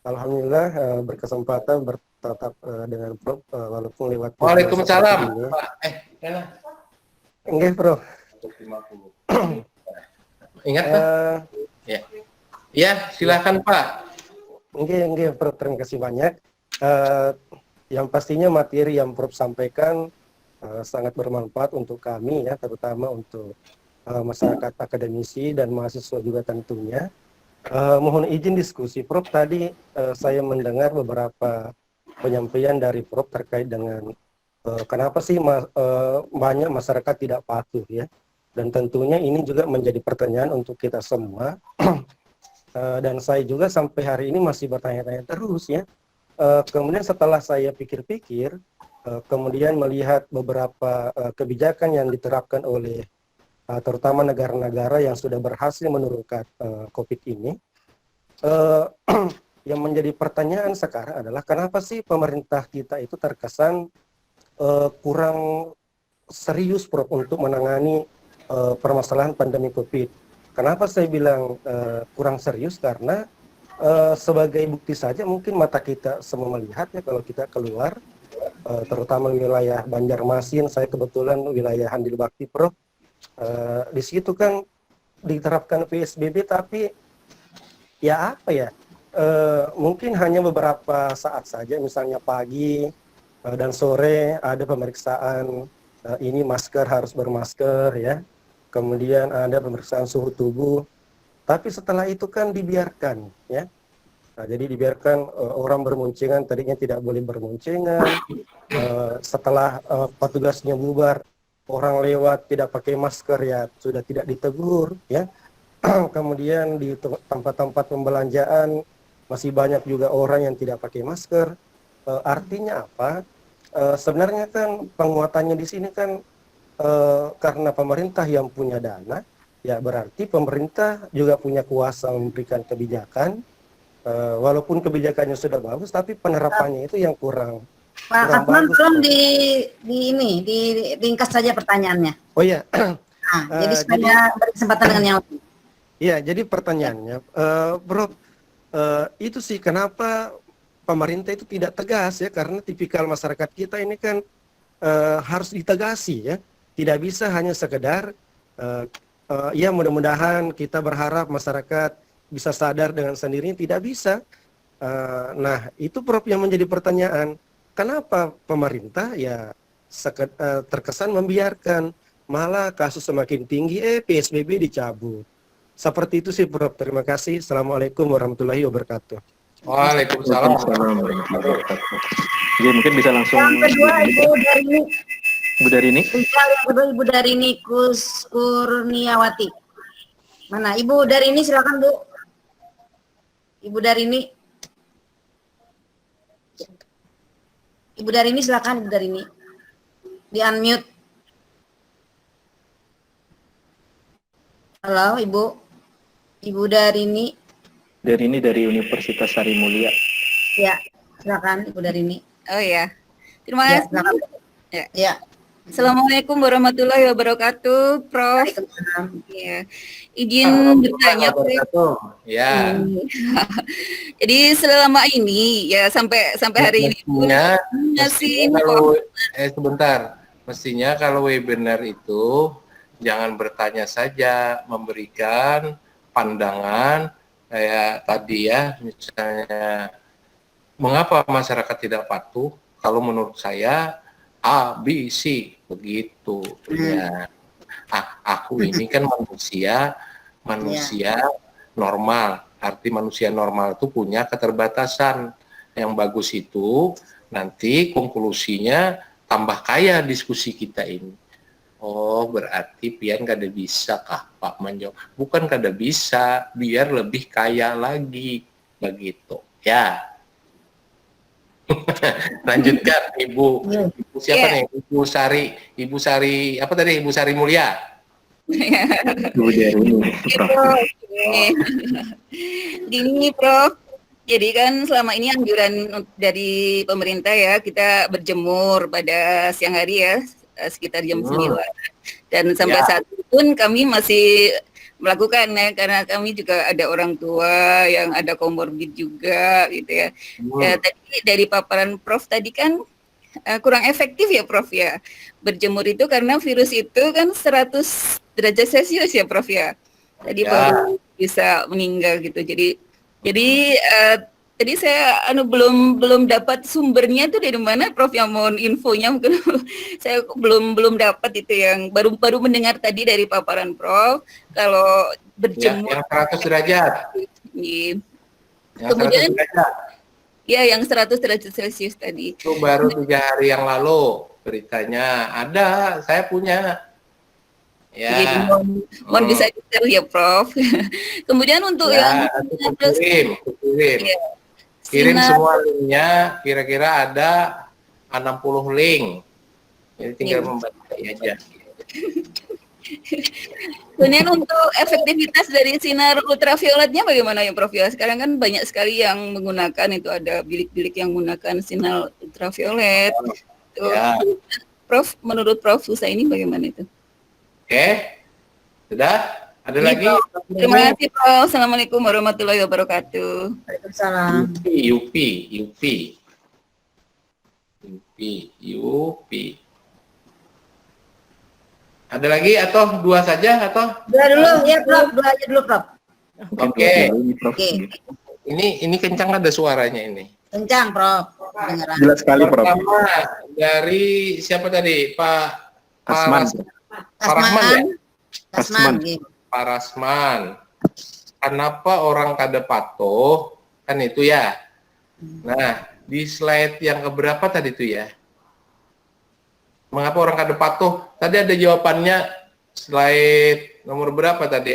Alhamdulillah berkesempatan bertatap dengan Prof walaupun lewat.
Waalaikumsalam.
Oke Prof.
Ingat Pak? Ya. Ya, silakan Pak.
Oke Prof, terima kasih banyak. Yang pastinya materi yang Prof sampaikan sangat bermanfaat untuk kami ya, terutama untuk masyarakat akademisi dan mahasiswa juga tentunya. Mohon izin diskusi Prof, tadi saya mendengar beberapa penyampaian dari Prof terkait dengan kenapa sih banyak masyarakat tidak patuh ya, dan tentunya ini juga menjadi pertanyaan untuk kita semua. Dan saya juga sampai hari ini masih bertanya-tanya terus ya. Kemudian setelah saya pikir-pikir, kemudian melihat beberapa kebijakan yang diterapkan oleh terutama negara-negara yang sudah berhasil menurunkan COVID ini, yang menjadi pertanyaan sekarang adalah kenapa sih pemerintah kita itu terkesan kurang serius Prof untuk menangani permasalahan pandemi COVID. Kenapa saya bilang kurang serius? Karena sebagai bukti saja mungkin mata kita semua melihatnya kalau kita keluar, terutama wilayah Banjarmasin, saya kebetulan wilayah Handil Bakti Prof, di situ kan diterapkan PSBB tapi ya apa ya, mungkin hanya beberapa saat saja, misalnya pagi dan sore ada pemeriksaan ini masker harus bermasker ya, kemudian ada pemeriksaan suhu tubuh. Tapi setelah itu kan dibiarkan, ya. Nah, jadi dibiarkan orang bermuncingan, tadinya tidak boleh bermuncingan. Setelah petugasnya bubar, orang lewat tidak pakai masker ya sudah tidak ditegur, ya. Kemudian di tempat-tempat pembelanjaan masih banyak juga orang yang tidak pakai masker. Artinya apa? Sebenarnya kan penguatannya di sini kan karena pemerintah yang punya dana. Ya berarti pemerintah juga punya kuasa memberikan kebijakan, walaupun kebijakannya sudah bagus, tapi penerapannya itu yang kurang.
Pak Kasman, tolong diringkas saja pertanyaannya.
Oh iya.
Nah, jadi supaya berkesempatan dengan yang lain.
Iya, jadi pertanyaannya, Bro, itu sih kenapa pemerintah itu tidak tegas ya? Karena tipikal masyarakat kita ini kan harus ditegasi ya, tidak bisa hanya sekedar ya mudah-mudahan kita berharap masyarakat bisa sadar dengan sendirinya, tidak bisa. Nah itu Prof yang menjadi pertanyaan, kenapa pemerintah ya terkesan membiarkan, malah kasus semakin tinggi, PSBB dicabut. Seperti itu sih Prof, terima kasih. Assalamualaikum warahmatullahi wabarakatuh.
Waalaikumsalam.
Jadi mungkin bisa langsung.
Yang kedua
Ibu Darini.
Ibu Darini Kurniawati. Mana Ibu Darini, silakan Bu. Ibu Darini. Ibu Darini silakan, Ibu Darini. Di unmute. Halo, Ibu. Ibu Darini.
Dari ini dari Universitas Sari Mulia.
Ya, silakan Ibu Darini.
Oh ya, terima
Ya,
kasih.
silakan.
Ya.
Ya.
Assalamualaikum warahmatullahi wabarakatuh, Prof.
Waalaikumsalam.
Ya. Izin bertanya, Prof.
Ya.
Jadi selama ini ya sampai hari ini pun masih
kalau sebentar, mestinya kalau webinar itu jangan bertanya saja, memberikan pandangan kayak tadi ya, misalnya mengapa masyarakat tidak patuh? Kalau menurut saya A, B, C begitu ya. Aku ini kan manusia normal. Arti manusia normal itu punya keterbatasan. Yang bagus itu nanti konklusinya tambah kaya diskusi kita ini. Oh, berarti pian kada bisa kah Pak menjawab? Bukan kada bisa, biar lebih kaya lagi begitu. Ya. Lanjutkan Ibu. Ibu siapa nih? Ibu Sari apa tadi? Ibu Sari Mulia.
Ibu Darini, Prof.
Gini, Prof. Jadi kan selama ini anjuran dari pemerintah ya, kita berjemur pada siang hari ya, sekitar jam 9. Dan sampai saat itu pun kami masih melakukan ya, karena kami juga ada orang tua yang ada komorbid juga gitu ya. Ya tadi dari paparan Prof tadi kan kurang efektif ya Prof ya. Berjemur itu karena virus itu kan 100 derajat Celcius ya Prof ya. Tadi baru bisa meninggal gitu. Jadi tadi saya belum dapat sumbernya itu dari mana Prof yang mohon infonya, mungkin saya belum dapat itu, yang baru mendengar tadi dari paparan Prof kalau berjemur
yang 100 derajat.
Iya.
Yang
Kemudian
100 derajat.
Ya yang 100 derajat Celcius tadi.
Itu baru 3 hari yang lalu beritanya. Ada, saya punya. Ya.
Jadi mohon bisa di-share ya Prof. Kemudian untuk yang
kirim.
Ya.
Kirim semua linknya, kira-kira ada 60 link. Jadi tinggal membaca aja.
Kemudian untuk efektivitas dari sinar ultravioletnya bagaimana ya Prof ya? Sekarang kan banyak sekali yang menggunakan itu, ada bilik-bilik yang menggunakan sinar ultraviolet.
Ya.
Prof, menurut Prof Husa ini bagaimana itu?
Oke, sudah? Ada
Ini,
lagi?
Prof. Terima kasih Prof. Assalamualaikum warahmatullahi wabarakatuh.
Waalaikumsalam.
Yupi. Ada lagi atau 2 saja atau?
Dua dulu ya Prof, 2 aja dulu Prof.
Oke.
Oke.
Ini kencang ada suaranya ini.
Kencang Prof. Kedengaran.
Jelas sekali, Prof.
Pertama dari siapa tadi? Pak
Asman.
Pak Rahman ya?
Kasman.
Pak Rasman. Kenapa orang kada patuh? Kan itu ya. Nah, di slide yang keberapa tadi itu ya? Mengapa orang kada patuh? Tadi ada jawabannya, slide nomor berapa tadi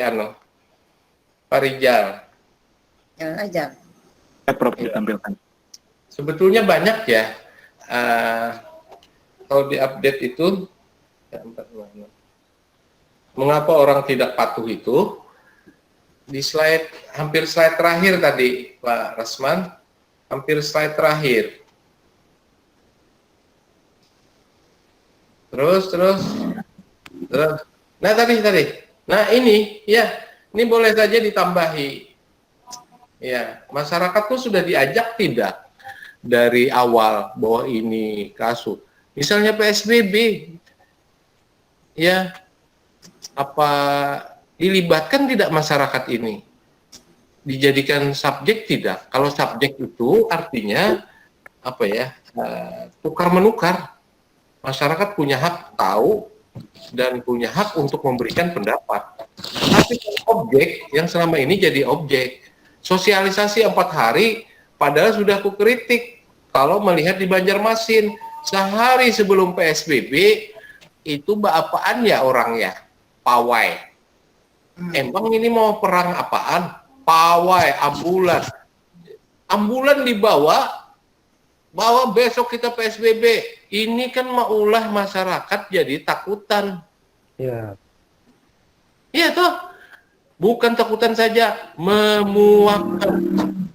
Pak Rijal?
Jalan aja.
Prof ditampilkan.
Sebetulnya banyak ya. Kalau diupdate itu, mengapa orang tidak patuh itu? Di hampir slide terakhir tadi, Pak Rasman, hampir slide terakhir. Terus. Nah tadi. Nah ini boleh saja ditambahi. Ya, masyarakat tuh sudah diajak tidak dari awal bahwa ini kasus. Misalnya PSBB, ya apa dilibatkan tidak masyarakat ini? Dijadikan subjek tidak? Kalau subjek itu artinya apa ya? Tukar menukar. Masyarakat punya hak tahu dan punya hak untuk memberikan pendapat. Tapi objek yang selama ini jadi objek. Sosialisasi 4 hari, padahal sudah aku kritik. Kalau melihat di Banjarmasin, sehari sebelum PSBB, itu apaan ya orang ya? Pawai. Emang ini mau perang apaan? Pawai, ambulan. Ambulan dibawa bahwa besok kita PSBB. Ini kan maulah masyarakat jadi takutan.
Ya.
Iya toh, bukan takutan saja, memuakkan.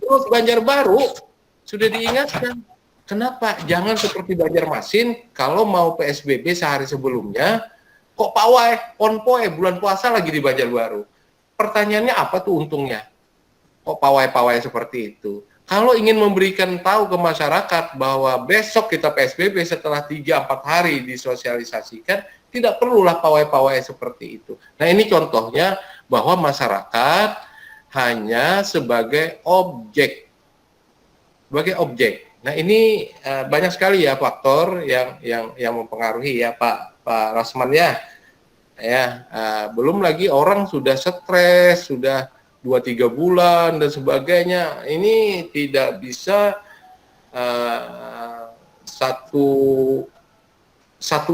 Terus Banjarbaru sudah diingatkan, kenapa jangan seperti Banjarmasin kalau mau PSBB sehari sebelumnya, kok pawai, onpoe, bulan puasa lagi di Banjarbaru. Pertanyaannya apa tuh untungnya? Kok pawai-pawai seperti itu? Kalau ingin memberikan tahu ke masyarakat bahwa besok kita PSBB setelah 3-4 hari disosialisasikan, tidak perlulah pawai-pawai seperti itu. Nah, ini contohnya bahwa masyarakat hanya sebagai objek. Sebagai objek. Nah, ini banyak sekali ya faktor yang mempengaruhi ya Pak Rasman ya. Belum lagi orang sudah stres, sudah 2-3 bulan dan sebagainya. Ini tidak bisa satu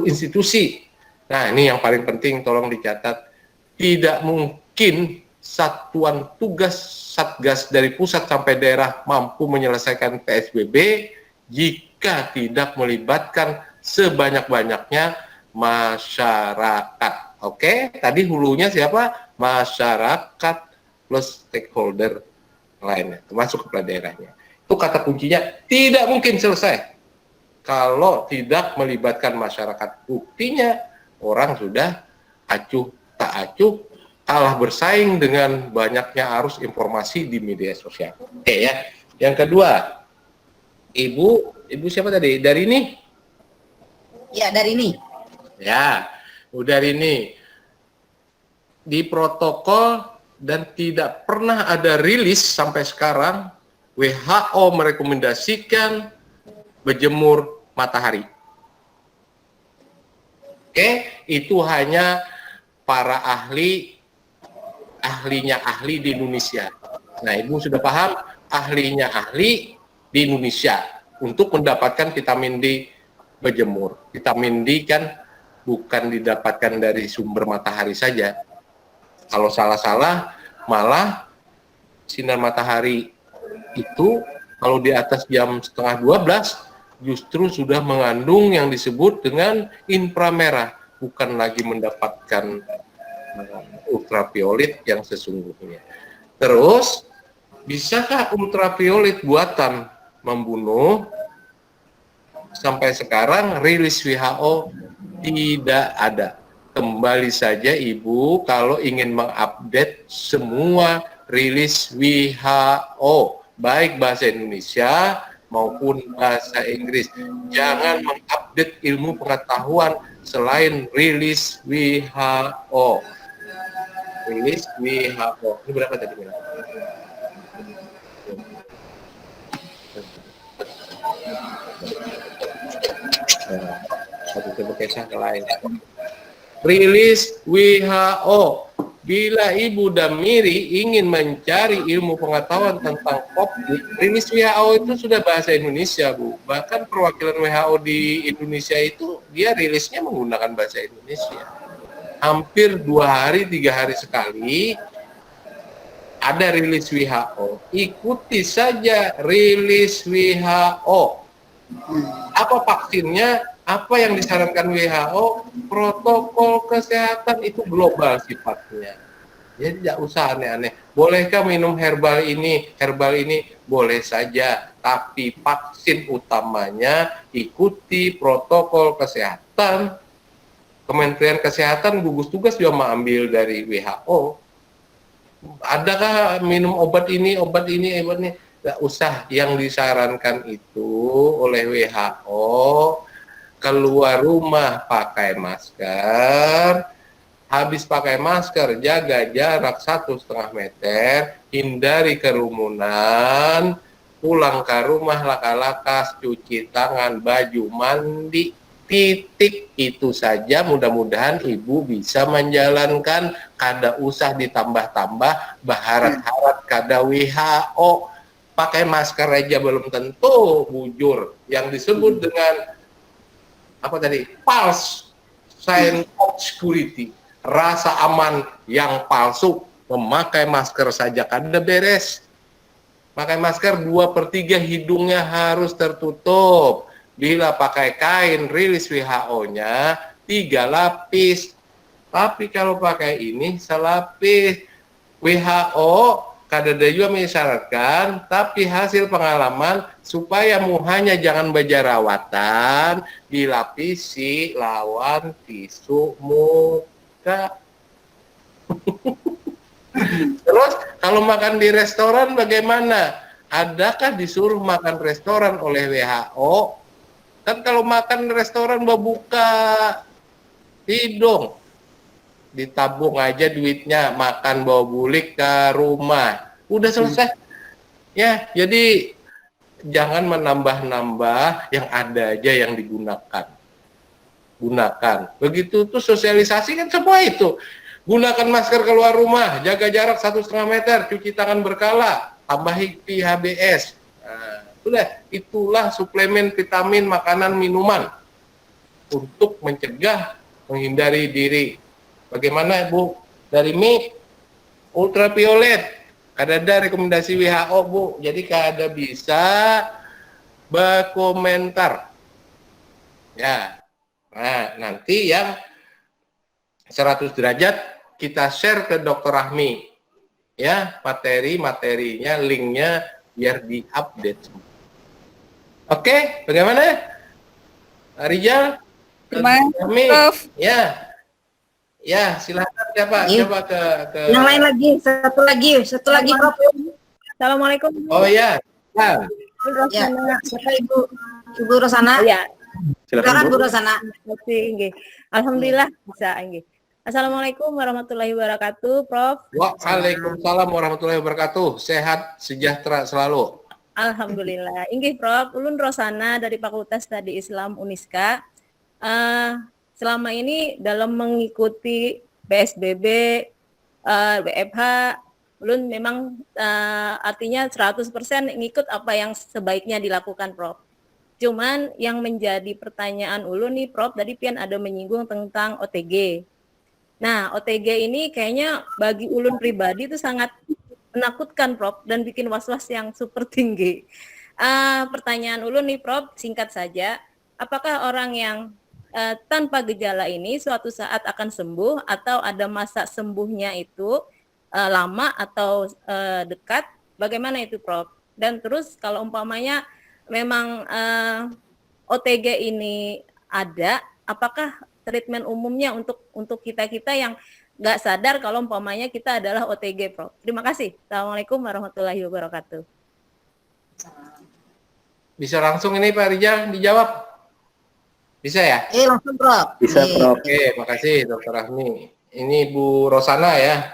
institusi. Nah, ini yang paling penting, tolong dicatat. Tidak mungkin satuan tugas Satgas dari pusat sampai daerah mampu menyelesaikan PSBB jika tidak melibatkan sebanyak-banyaknya masyarakat. Oke, tadi hulunya siapa? Masyarakat plus stakeholder lainnya, termasuk kepala daerahnya. Itu kata kuncinya, tidak mungkin selesai kalau tidak melibatkan masyarakat. Buktinya, orang sudah acuh tak acuh, kalah bersaing dengan banyaknya arus informasi di media sosial. Oke ya. Yang kedua, Ibu siapa tadi? Dari ini?
Ya, dari ini.
Ya, dari ini. Di protokol dan tidak pernah ada rilis sampai sekarang, WHO merekomendasikan berjemur matahari. Oke, itu hanya para ahlinya ahli di Indonesia. Nah, Ibu sudah paham, ahlinya ahli di Indonesia untuk mendapatkan vitamin D berjemur. Vitamin D kan bukan didapatkan dari sumber matahari saja. Kalau salah-salah, malah sinar matahari itu kalau di atas jam 11:30 justru sudah mengandung yang disebut dengan inframerah, bukan lagi mendapatkan ultraviolet yang sesungguhnya. Terus, bisakah ultraviolet buatan membunuh? Sampai sekarang rilis WHO tidak ada. Kembali saja Ibu kalau ingin mengupdate semua rilis WHO, baik bahasa Indonesia maupun bahasa Inggris. Jangan mengupdate ilmu pengetahuan selain rilis WHO. Rilis WHO. Ini berapa tadi? Satu terbekesan ke lain. Rilis WHO. Bila Ibu dan Miri ingin mencari ilmu pengetahuan tentang COVID, rilis WHO itu sudah bahasa Indonesia, Bu. Bahkan perwakilan WHO di Indonesia itu dia rilisnya menggunakan bahasa Indonesia. Hampir 2 hari, 3 hari sekali ada rilis WHO. Ikuti saja rilis WHO. Apa vaksinnya? Apa yang disarankan WHO, protokol kesehatan itu global sifatnya. Jadi tidak usah aneh-aneh. Bolehkah minum herbal ini boleh saja. Tapi vaksin utamanya ikuti protokol kesehatan. Kementerian Kesehatan gugus tugas juga mengambil dari WHO. Adakah minum obat ini? Tidak usah. Yang disarankan itu oleh WHO, keluar rumah pakai masker, habis pakai masker jaga jarak 1,5 meter, hindari kerumunan, pulang ke rumah laka-lakas, cuci tangan, baju mandi, titik. Itu saja. Mudah-mudahan Ibu bisa menjalankan, kada usah ditambah-tambah baharat-harat kada WHO. Pakai masker aja belum tentu bujur. Yang disebut dengan apa tadi? False sign of security, rasa aman yang palsu. Memakai masker saja kada beres. Pakai masker 2/3 hidungnya harus tertutup. Bila pakai kain, rilis WHO-nya 3 lapis. Tapi kalau pakai ini selapis. WHO kadada juga mengisyaratkan, tapi hasil pengalaman supaya muhanya jangan berjerawatan, dilapisi lawan tisu muka. Terus kalau makan di restoran bagaimana? Adakah disuruh makan restoran oleh WHO? Kan kalau makan di restoran buka hidung, ditabung aja duitnya, makan bawa bulik ke rumah, udah selesai. Ya, jadi jangan menambah-nambah, yang ada aja yang digunakan. Gunakan. Begitu tuh sosialisasi kan semua itu. Gunakan masker keluar rumah, jaga jarak 1,5 meter, cuci tangan berkala, tambahi PHBS. Nah, itulah suplemen vitamin, makanan, minuman untuk mencegah, menghindari diri. Bagaimana Bu? Dari MIP, ultraviolet, ada rekomendasi WHO Bu. Jadi kada bisa berkomentar. Ya, nah nanti yang 100 derajat kita share ke Dr. Rahmi. Ya, materinya, linknya biar diupdate. Oke, bagaimana? Rijal?
Terima
Rahmi?
Prof.
Ya, silakan siapa?
Iya.
Coba ke
Yang lain lagi, satu lagi Prof.
Assalamualaikum.
Oh ya. Ya.
Ya, siapa Ibu? Ibu Rosana?
Ya,
Silakan
Bu.
Bu Rosana.
terima nggih. Alhamdulillah bisa nggih. Assalamualaikum warahmatullahi wabarakatuh, Prof.
Waalaikumsalam warahmatullahi wabarakatuh. Sehat, sejahtera selalu.
Alhamdulillah. Inggih, Prof. Ulun Rosana dari Fakultas Studi Islam Uniska. Selama ini dalam mengikuti PSBB, WFH, ulun memang artinya 100% ngikut apa yang sebaiknya dilakukan, Prof. Cuman yang menjadi pertanyaan ulun nih, Prof, tadi pian ada menyinggung tentang OTG. Nah, OTG ini kayaknya bagi ulun pribadi itu sangat menakutkan, Prof, dan bikin was-was yang super tinggi. Pertanyaan ulun nih, Prof, singkat saja. Apakah orang yang tanpa gejala ini suatu saat akan sembuh atau ada masa sembuhnya itu lama atau dekat? Bagaimana itu, Prof? Dan terus kalau umpamanya memang OTG ini ada, apakah treatment umumnya untuk kita yang nggak sadar kalau umpamanya kita adalah OTG, Prof? Terima kasih. Assalamualaikum warahmatullahi wabarakatuh.
Bisa langsung ini Pak Rijal dijawab? Bisa ya?
Langsung Prof.
Bisa, Prof.
Oke, makasih Dr. Rahmi. Ini Bu Rosana ya.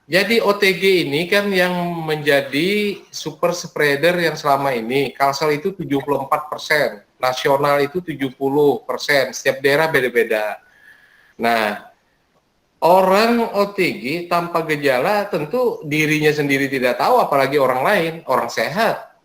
Jadi OTG ini kan yang menjadi super spreader yang selama ini. Kalsel itu 74%, nasional itu 70%, setiap daerah beda-beda. Nah, orang OTG tanpa gejala tentu dirinya sendiri tidak tahu, apalagi orang lain, orang sehat.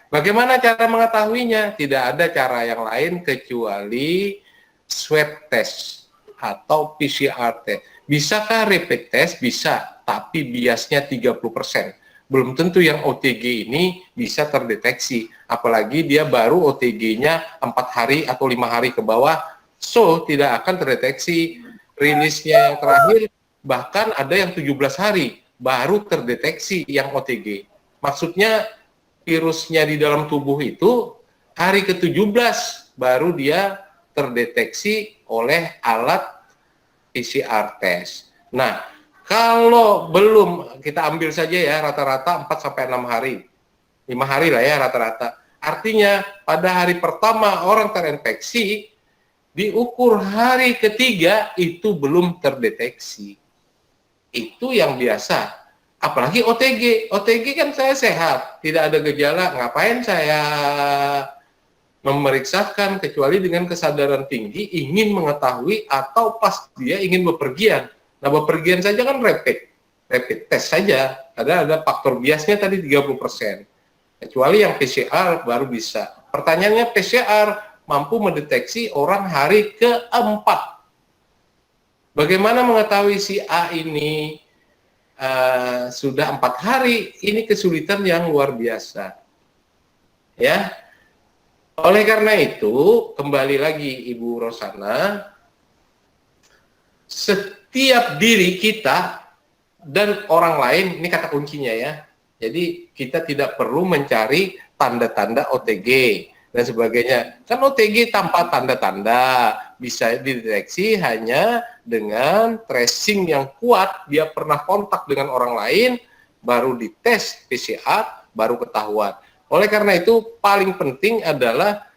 Bagaimana cara mengetahuinya? Tidak ada cara yang lain kecuali swab test atau PCR test. Bisakah rapid test? Bisa, tapi biasnya 30%. Belum tentu yang OTG ini bisa terdeteksi, apalagi dia baru OTG-nya 4 hari atau 5 hari ke bawah, so tidak akan terdeteksi. Rilisnya yang terakhir bahkan ada yang 17 hari baru terdeteksi yang OTG. Maksudnya virusnya di dalam tubuh itu hari ke-17 baru dia terdeteksi oleh alat PCR test. Nah, kalau belum, kita ambil saja ya rata-rata 4-6 hari. 5 hari lah ya rata-rata. Artinya pada hari pertama orang terinfeksi, diukur hari ketiga itu belum terdeteksi. Itu yang biasa. Apalagi OTG. OTG kan saya sehat, tidak ada gejala. Ngapain saya memeriksakan kecuali dengan kesadaran tinggi ingin mengetahui atau pas dia ingin bepergian. Nah, bepergian saja kan rapid test saja. Ada faktor biasnya tadi 30%. Kecuali yang PCR baru bisa. Pertanyaannya PCR mampu mendeteksi orang hari ke-4. Bagaimana mengetahui si A ini sudah 4 hari, ini kesulitan yang luar biasa. Ya, oleh karena itu, kembali lagi Ibu Rosana, setiap diri kita dan orang lain, ini kata kuncinya ya. Jadi kita tidak perlu mencari tanda-tanda OTG dan sebagainya. Kan OTG tanpa tanda-tanda, bisa dideteksi hanya dengan tracing yang kuat, dia pernah kontak dengan orang lain, baru dites PCR, baru ketahuan. Oleh karena itu paling penting adalah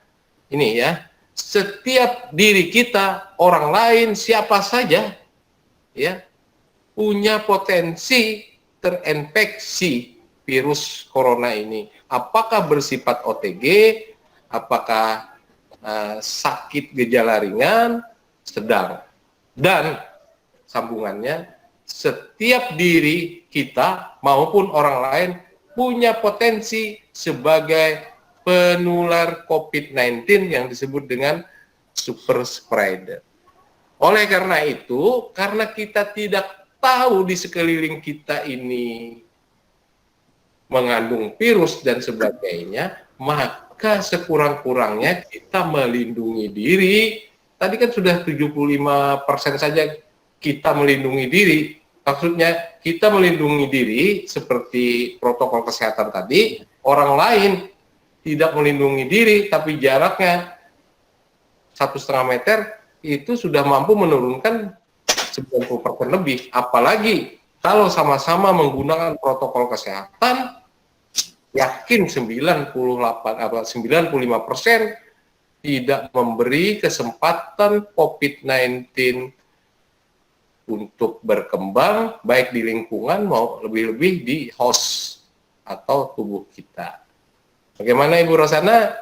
ini ya, setiap diri kita, orang lain, siapa saja ya punya potensi terinfeksi virus corona ini. Apakah bersifat OTG, apakah sakit gejala ringan, sedang. Dan sambungannya, setiap diri kita maupun orang lain punya potensi sebagai penular COVID-19 yang disebut dengan super spreader. Oleh karena itu, karena kita tidak tahu di sekeliling kita ini mengandung virus dan sebagainya, maka sekurang-kurangnya kita melindungi diri. Tadi kan sudah 75% saja kita melindungi diri. Maksudnya kita melindungi diri seperti protokol kesehatan tadi, orang lain tidak melindungi diri, tapi jaraknya 1,5 meter itu sudah mampu menurunkan 90% lebih. Apalagi kalau sama-sama menggunakan protokol kesehatan, yakin 95% tidak memberi kesempatan COVID-19 untuk berkembang baik di lingkungan maupun lebih-lebih di host atau tubuh kita. Bagaimana Ibu Rosana?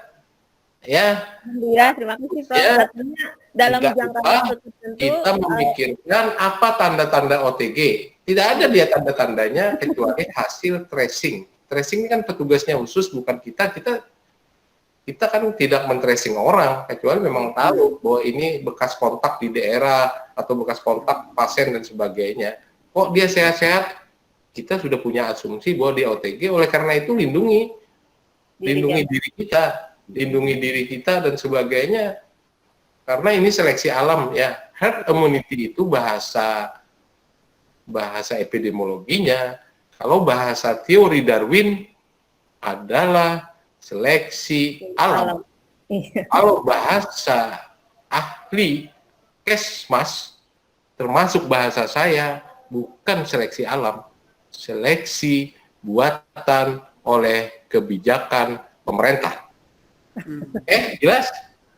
Ya.
Ya, terima kasih Prof.
Ya.
Katanya dalam jangka waktu tertentu
Kita memikirkan apa tanda-tanda OTG. Tidak ada dia tanda-tandanya kecuali hasil tracing. Tracing ini kan petugasnya khusus, bukan kita. Kita kan tidak men-tracing orang, kecuali memang tahu bahwa ini bekas kontak di daerah atau bekas kontak pasien dan sebagainya. Kok dia sehat-sehat? Kita sudah punya asumsi bahwa dia OTG. Oleh karena itu lindungi diri kita dan sebagainya. Karena ini seleksi alam ya. Herd immunity itu bahasa epidemiologinya. Kalau bahasa teori Darwin adalah seleksi alam. Kalau bahasa ahli Kesmas, termasuk bahasa saya, bukan seleksi alam, seleksi buatan oleh kebijakan pemerintah. Jelas?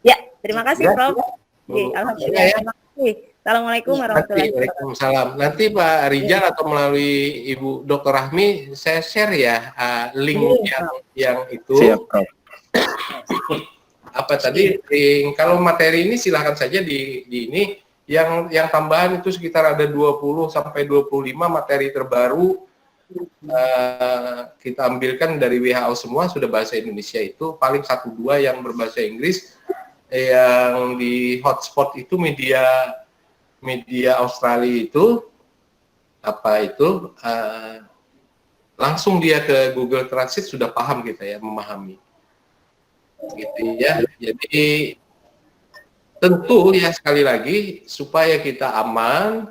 ya, terima kasih
Jelas,
Prof.
ya?
Oke, alhamdulillah.
Ya.
Terima kasih. Assalamualaikum warahmatullahi wabarakatuh.
Waalaikumsalam. Nanti Pak Rijal atau melalui Ibu Dr. Rahmi, saya share ya link yang itu.
Siap, Prof.
Apa tadi? Link, kalau materi ini silahkan saja di ini. Yang tambahan itu sekitar ada 20 sampai 25 materi terbaru. Kita ambilkan dari WHO semua, sudah bahasa Indonesia itu. Paling 1-2 yang berbahasa Inggris. Yang di hotspot itu media Australia itu langsung dia ke Google Translate sudah paham kita ya, memahami gitu ya. Jadi tentu ya, sekali lagi supaya kita aman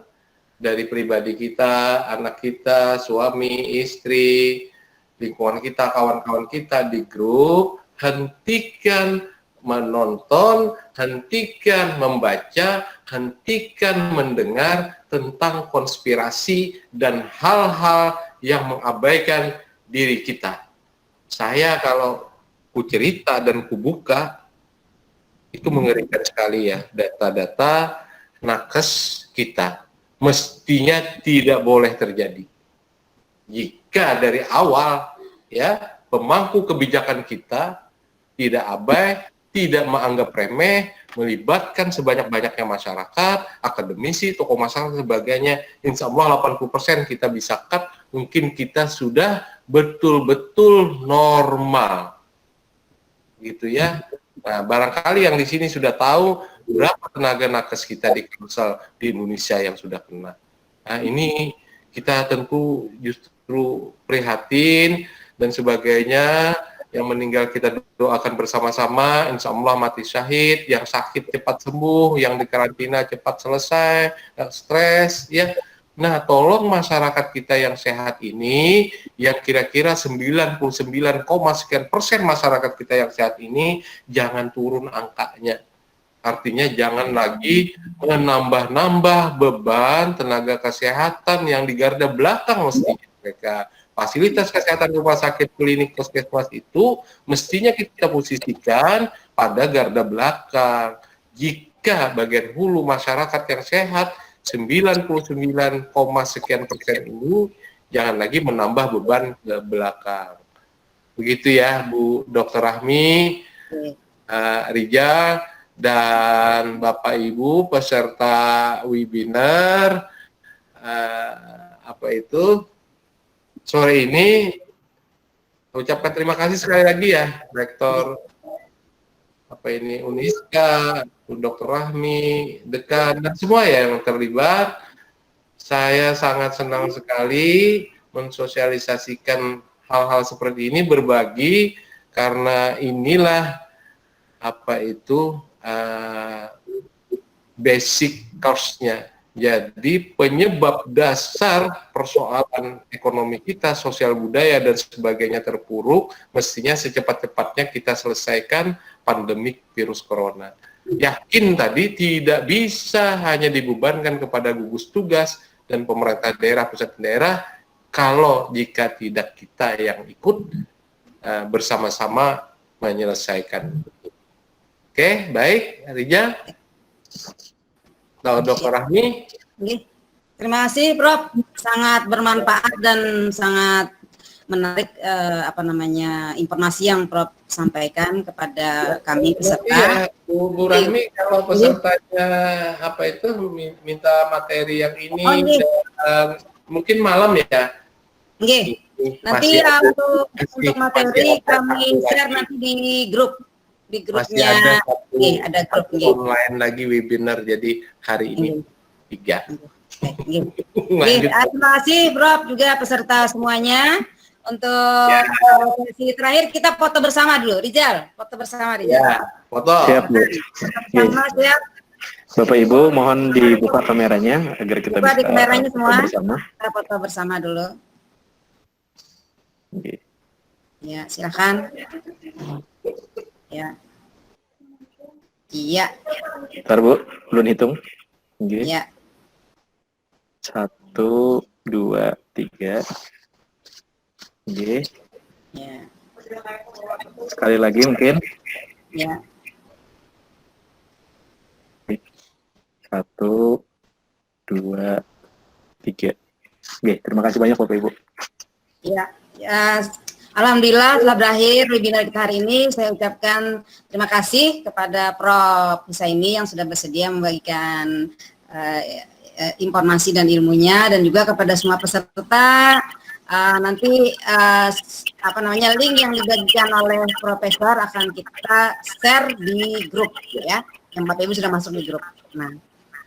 dari pribadi kita, anak kita, suami, istri, lingkungan kita, kawan-kawan kita di grup, hentikan menonton, hentikan membaca, hentikan mendengar tentang konspirasi dan hal-hal yang mengabaikan diri kita. Saya kalau ku cerita dan ku buka, itu mengerikan sekali ya, data-data nakes kita. Mestinya tidak boleh terjadi. Jika dari awal ya pemangku kebijakan kita tidak abai, tidak menganggap remeh, melibatkan sebanyak-banyaknya masyarakat, akademisi, tokoh masyarakat, sebagainya, insya Allah 80% kita bisa cut, mungkin kita sudah betul-betul normal. Gitu ya. Nah, barangkali yang di sini sudah tahu berapa tenaga nakes kita di Kalsel di Indonesia yang sudah kena. Nah, ini kita tentu justru prihatin dan sebagainya. Yang meninggal kita doakan bersama-sama, insya Allah mati syahid, yang sakit cepat sembuh, yang di karantina cepat selesai, nggak stres, ya. Nah, tolong masyarakat kita yang sehat ini, yang kira-kira 99, sekian% masyarakat kita yang sehat ini, jangan turun angkanya. Artinya jangan lagi menambah-nambah beban tenaga kesehatan yang di garda belakang mestinya mereka. Fasilitas kesehatan rumah sakit, klinik, puskesmas itu mestinya kita posisikan pada garda belakang. Jika bagian hulu masyarakat yang sehat 99, sekian% ini jangan lagi menambah beban ke belakang. Begitu ya Bu Dr. Rahmi, Rijal, dan Bapak Ibu peserta webinar sore ini. Ucapkan terima kasih sekali lagi ya Rektor Uniska, Bu Dr. Rahmi, Dekan, dan semua ya yang terlibat. Saya sangat senang sekali mensosialisasikan hal-hal seperti ini, berbagi, karena inilah basic cause-nya. Jadi penyebab dasar persoalan ekonomi kita, sosial budaya dan sebagainya terpuruk, mestinya secepat-cepatnya kita selesaikan pandemik virus corona. Yakin tadi tidak bisa hanya dibebankan kepada gugus tugas dan pemerintah daerah, pusat daerah, kalau jika tidak kita yang ikut bersama-sama menyelesaikan. Oke, baik, Rija. Dr. Rahmi.
Terima kasih, Prof. Sangat bermanfaat dan sangat menarik informasi yang Prof sampaikan kepada kami peserta.
Iya, Bu Rahmi, kalau pesertanya minta materi yang ini, mungkin malam ya.
Oke. Nanti ya untuk materi kami share nanti di grup. Di grupnya ada grup
online lagi webinar, jadi hari ini 3.
Terima kasih Prof juga peserta semuanya. Untuk sesi terakhir kita foto bersama dulu, Rijal. Foto bersama, Rijal.
Ya, foto.
Siap, Bu.
Sama, siap.
Bapak Ibu mohon dibuka kameranya agar kita
buka
bisa
kameranya semua.
bersama.
Kita foto bersama dulu.
Oke.
Ya, silakan. Ya. Iya.
Bentar, Bu, belum hitung. Oke.
Iya.
1, 2, 3. Oke.
Ya.
Sekali lagi mungkin.
Ya.
1, 2, 3. Oke, terima kasih banyak Bapak Ibu.
Ya. Alhamdulillah telah berakhir webinar kita hari ini. Saya ucapkan terima kasih kepada Prof Husaini yang sudah bersedia membagikan informasi dan ilmunya, dan juga kepada semua peserta. Nanti link yang dibagikan oleh Profesor akan kita share di grup ya, yang Bapak Ibu sudah masuk di grup. Nah,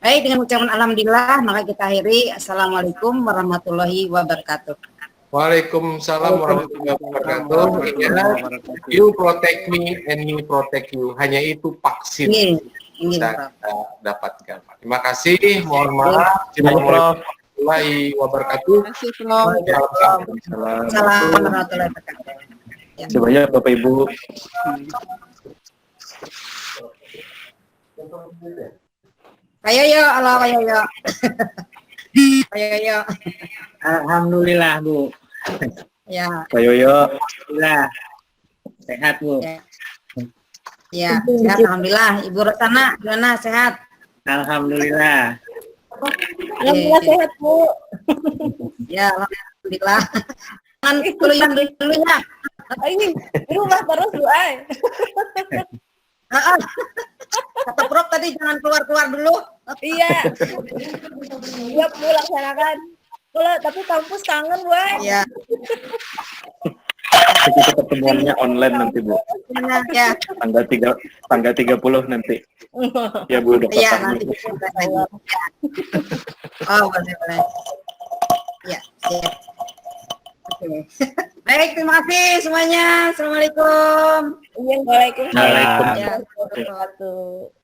baik, dengan ucapan alhamdulillah maka kita akhiri. Assalamualaikum warahmatullahi wabarakatuh.
Waalaikumsalam warahmatullahi wabarakatuh. You protect me and me protect you. Hanya itu vaksin
Ini
bisa kita dapatkan. Terima kasih. Mohon maaf. Assalamualaikum warahmatullahi wabarakatuh.
Assalamualaikum warahmatullahi wabarakatuh. Ya.
Sebanyak Bapak Ibu.
Ayo yo, Allah ayo yo. Ayo yo.
Alhamdulillah Bu.
Ya.
Pak Yoyo.
Alhamdulillah. Sehat Bu.
Ya. Ya, sehat alhamdulillah. Ibu Rosana gimana, sehat?
Alhamdulillah.
Alhamdulillah sehat Bu.
Ya, alhamdulillah. Jangan keluyuran dulu ya.
Ini di rumah terus Bu ay.
Kata Prof tadi jangan keluar-keluar dulu.
Iya. Iya Bu, laksanakan. Tapi kampus kangen Bu ay.
Iya.
Kita pertemuannya online nanti Bu.
Ya.
Tanggal 30 nanti. Ya Bu, Dr.
Iya,
Fahmi.
nanti kita lagi. Oh, boleh. Ya, siap. Oke. Baik, terima kasih semuanya. Assalamualaikum.
Iya, waalaikumsalam.
Waalaikumsalam.
Ya, warahmatullahi wabarakatuh.